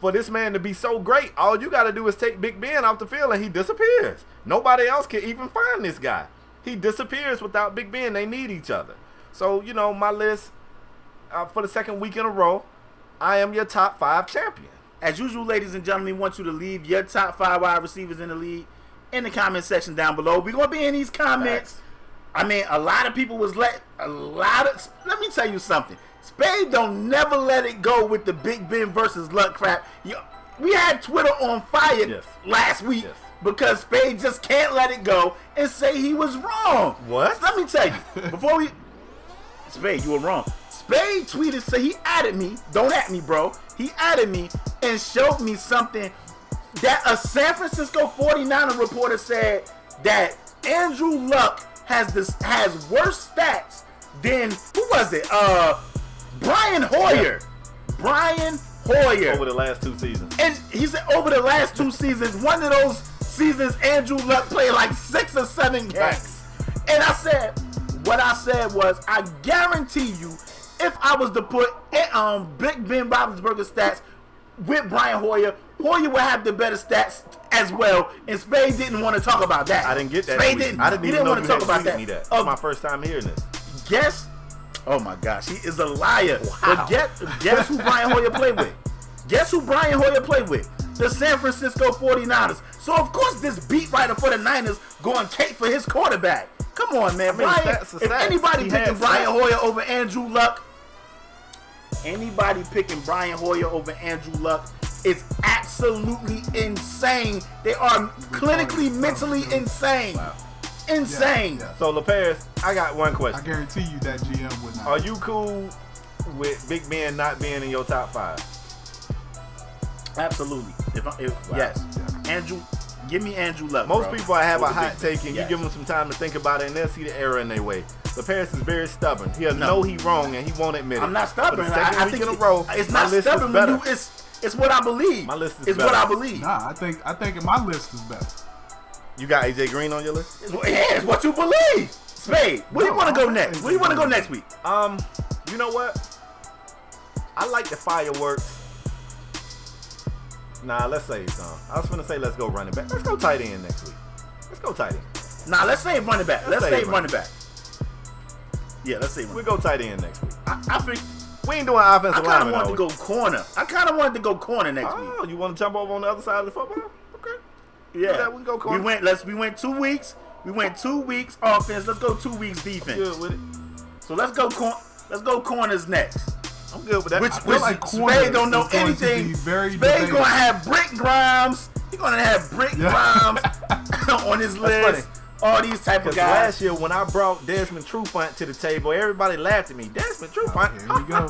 For this man to be so great, all you got to do is take Big Ben off the field and he disappears. Nobody else can even find this guy. He disappears without Big Ben. They need each other. So, you know, my list for the second week in a row, I am your top 5 champion. As usual, ladies and gentlemen, we want you to leave your top 5 wide receivers in the league in the comment section down below. We're going to be in these comments. Thanks. I mean, a lot of people was let me tell you something. Spade don't never let it go with the Big Ben versus Luck crap. We had Twitter on fire last week because Spade just can't let it go and say he was wrong. What? So let me tell you, Spade, you were wrong. Spade tweeted, say he added me. Don't at me, bro. He added me and showed me something that a San Francisco 49er reporter said that Andrew Luck has worse stats than who was it? Brian Hoyer. Brian Hoyer. Over the last 2 seasons. And he said over the last 2 seasons, one of those seasons Andrew Luck played like 6 or 7 games. And I said, what I said was, I guarantee you, if I was to put Big Ben Roethlisberger's stats with Brian Hoyer, Hoyer would have the better stats as well. And Spade didn't want to talk about that. I didn't get that. Spade tweet. didn't. I didn't He even didn't know want to talk about that. It's my first time hearing this. Guess. Oh my gosh, he is a liar. Wow. But guess who Brian Hoyer played with? Guess who Brian Hoyer played with? The San Francisco 49ers. So of course this beat writer for the Niners going cape for his quarterback. Come on, man. Brian, if anybody picking Brian Hoyer over Andrew Luck, is absolutely insane. They are clinically, mentally insane. Wow. Insane. Yeah. So, LaParis, I got one I question. guarantee you that GM would not. Are you cool with Big Ben not being in your top 5? Absolutely. Yes. Yeah. Andrew, give me Andrew Luck. Most bro. people have a Over hot Big- take and yes. you give them some time to think about it and they'll see the error in their way. LaParis is very stubborn. He'll No. know he's wrong and he won't admit it. I'm not stubborn. For the second I week think in a row, it's my not list is stubborn. better. When it's what I believe. My list is it's better. what I believe. Nah, I think my list is better. You got AJ Green on your list? It's what you believe. Spade. Where do you No, want to go I next? think Where do you want to go next week? You know what? I like the fireworks. Nah, let's save some. I was gonna say let's go running back. Let's go tight end next week. Let's go tight end. Nah, let's save running back. Let's save save running back. Yeah, let's save We running go tight end next week. back. I think We ain't doing I offensive kind lineman. of wanted to go corner. I kind of wanted to go corner next week. Oh, you want to jump over on the other side of the football? Okay. Yeah, that, we can go corner. We went 2 weeks. We went 2 weeks offense. Let's go 2 weeks defense. Good with it. So let's go corners next. I'm good with that. Which like corner Spade don't know is going to anything. be very Spade debatable. gonna have Brick Grimes. He's gonna have Brick Grimes on his list. funny. All these type of Because guys. last year when I brought Desmond Trufant to the table, everybody laughed at me. Desmond Trufant. Here we go.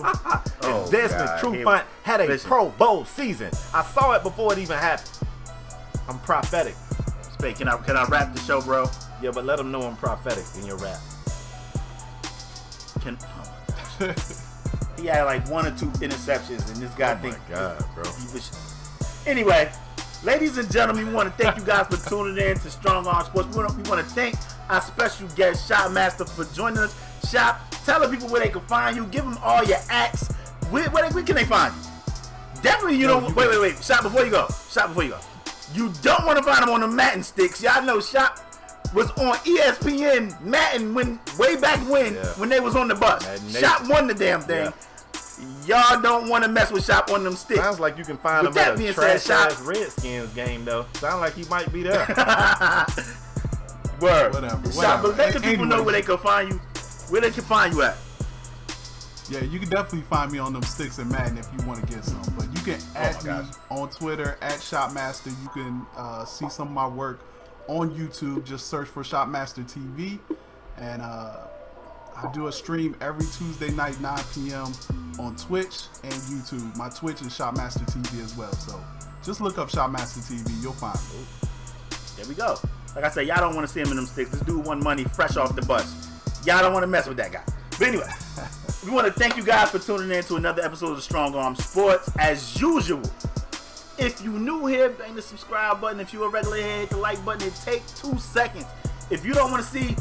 Oh, Desmond God. Trufant had a Listen. Pro Bowl season. I saw it before it even happened. I'm prophetic. Spade, can I wrap the show, bro? Yeah, but let them know I'm prophetic in your rap. He had like 1 or 2 interceptions, and this guy Oh my God, bro. Anyway, ladies and gentlemen, we want to thank you guys for tuning in to Strong Arm Sports. We want to thank our special guest, Shopmaster, for joining us. Shop, tell the people where they can find you. Give them all your acts. Where can they find you? Definitely, wait. Shop, before you go. You don't want to find them on the Madden sticks. Y'all know Shop was on ESPN Madden way back when they was on the bus. Shop won the damn thing. Y'all don't want to mess with Shop on them sticks. Sounds like you can find With him that at a being said, trash-ass Redskins game, though. Sound like he might be there. Word. Whatever. Shop, but let the people know where they can find you. Where they can find you at. Yeah, you can definitely find me on them sticks and Madden if you want to get some. But you can add me on Twitter at Shopmaster. You can see some of my work on YouTube. Just search for Shopmaster TV. And I do a stream every Tuesday night, 9 p.m. on Twitch and YouTube. My Twitch is Shopmaster TV as well. So just look up Shopmaster TV. You'll find me. There we go. Like I said, y'all don't want to see him in them sticks. This dude won money fresh off the bus. Y'all don't want to mess with that guy. But anyway, we want to thank you guys for tuning in to another episode of Strong Arm Sports. As usual, if you new here, bang the subscribe button. If you a regular here, hit the like button. It take 2 seconds. If you don't want to see,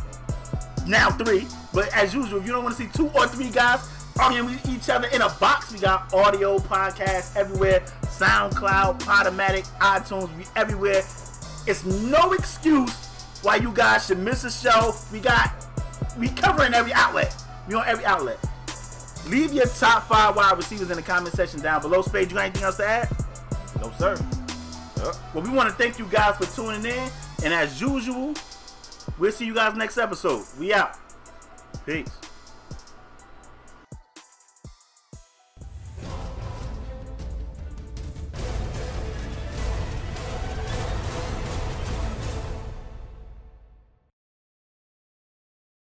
now 3, but as usual, if you don't want to see 2 or 3 guys arguing with each other in a box, we got audio podcasts everywhere. SoundCloud, UPodOmatic, iTunes, we everywhere. It's no excuse why you guys should miss a show. We covering every outlet. We on every outlet. Leave your top 5 wide receivers in the comment section down below. Spade, you got anything else to add? No, sir. Well, we want to thank you guys for tuning in. And as usual, we'll see you guys next episode. We out. Peace.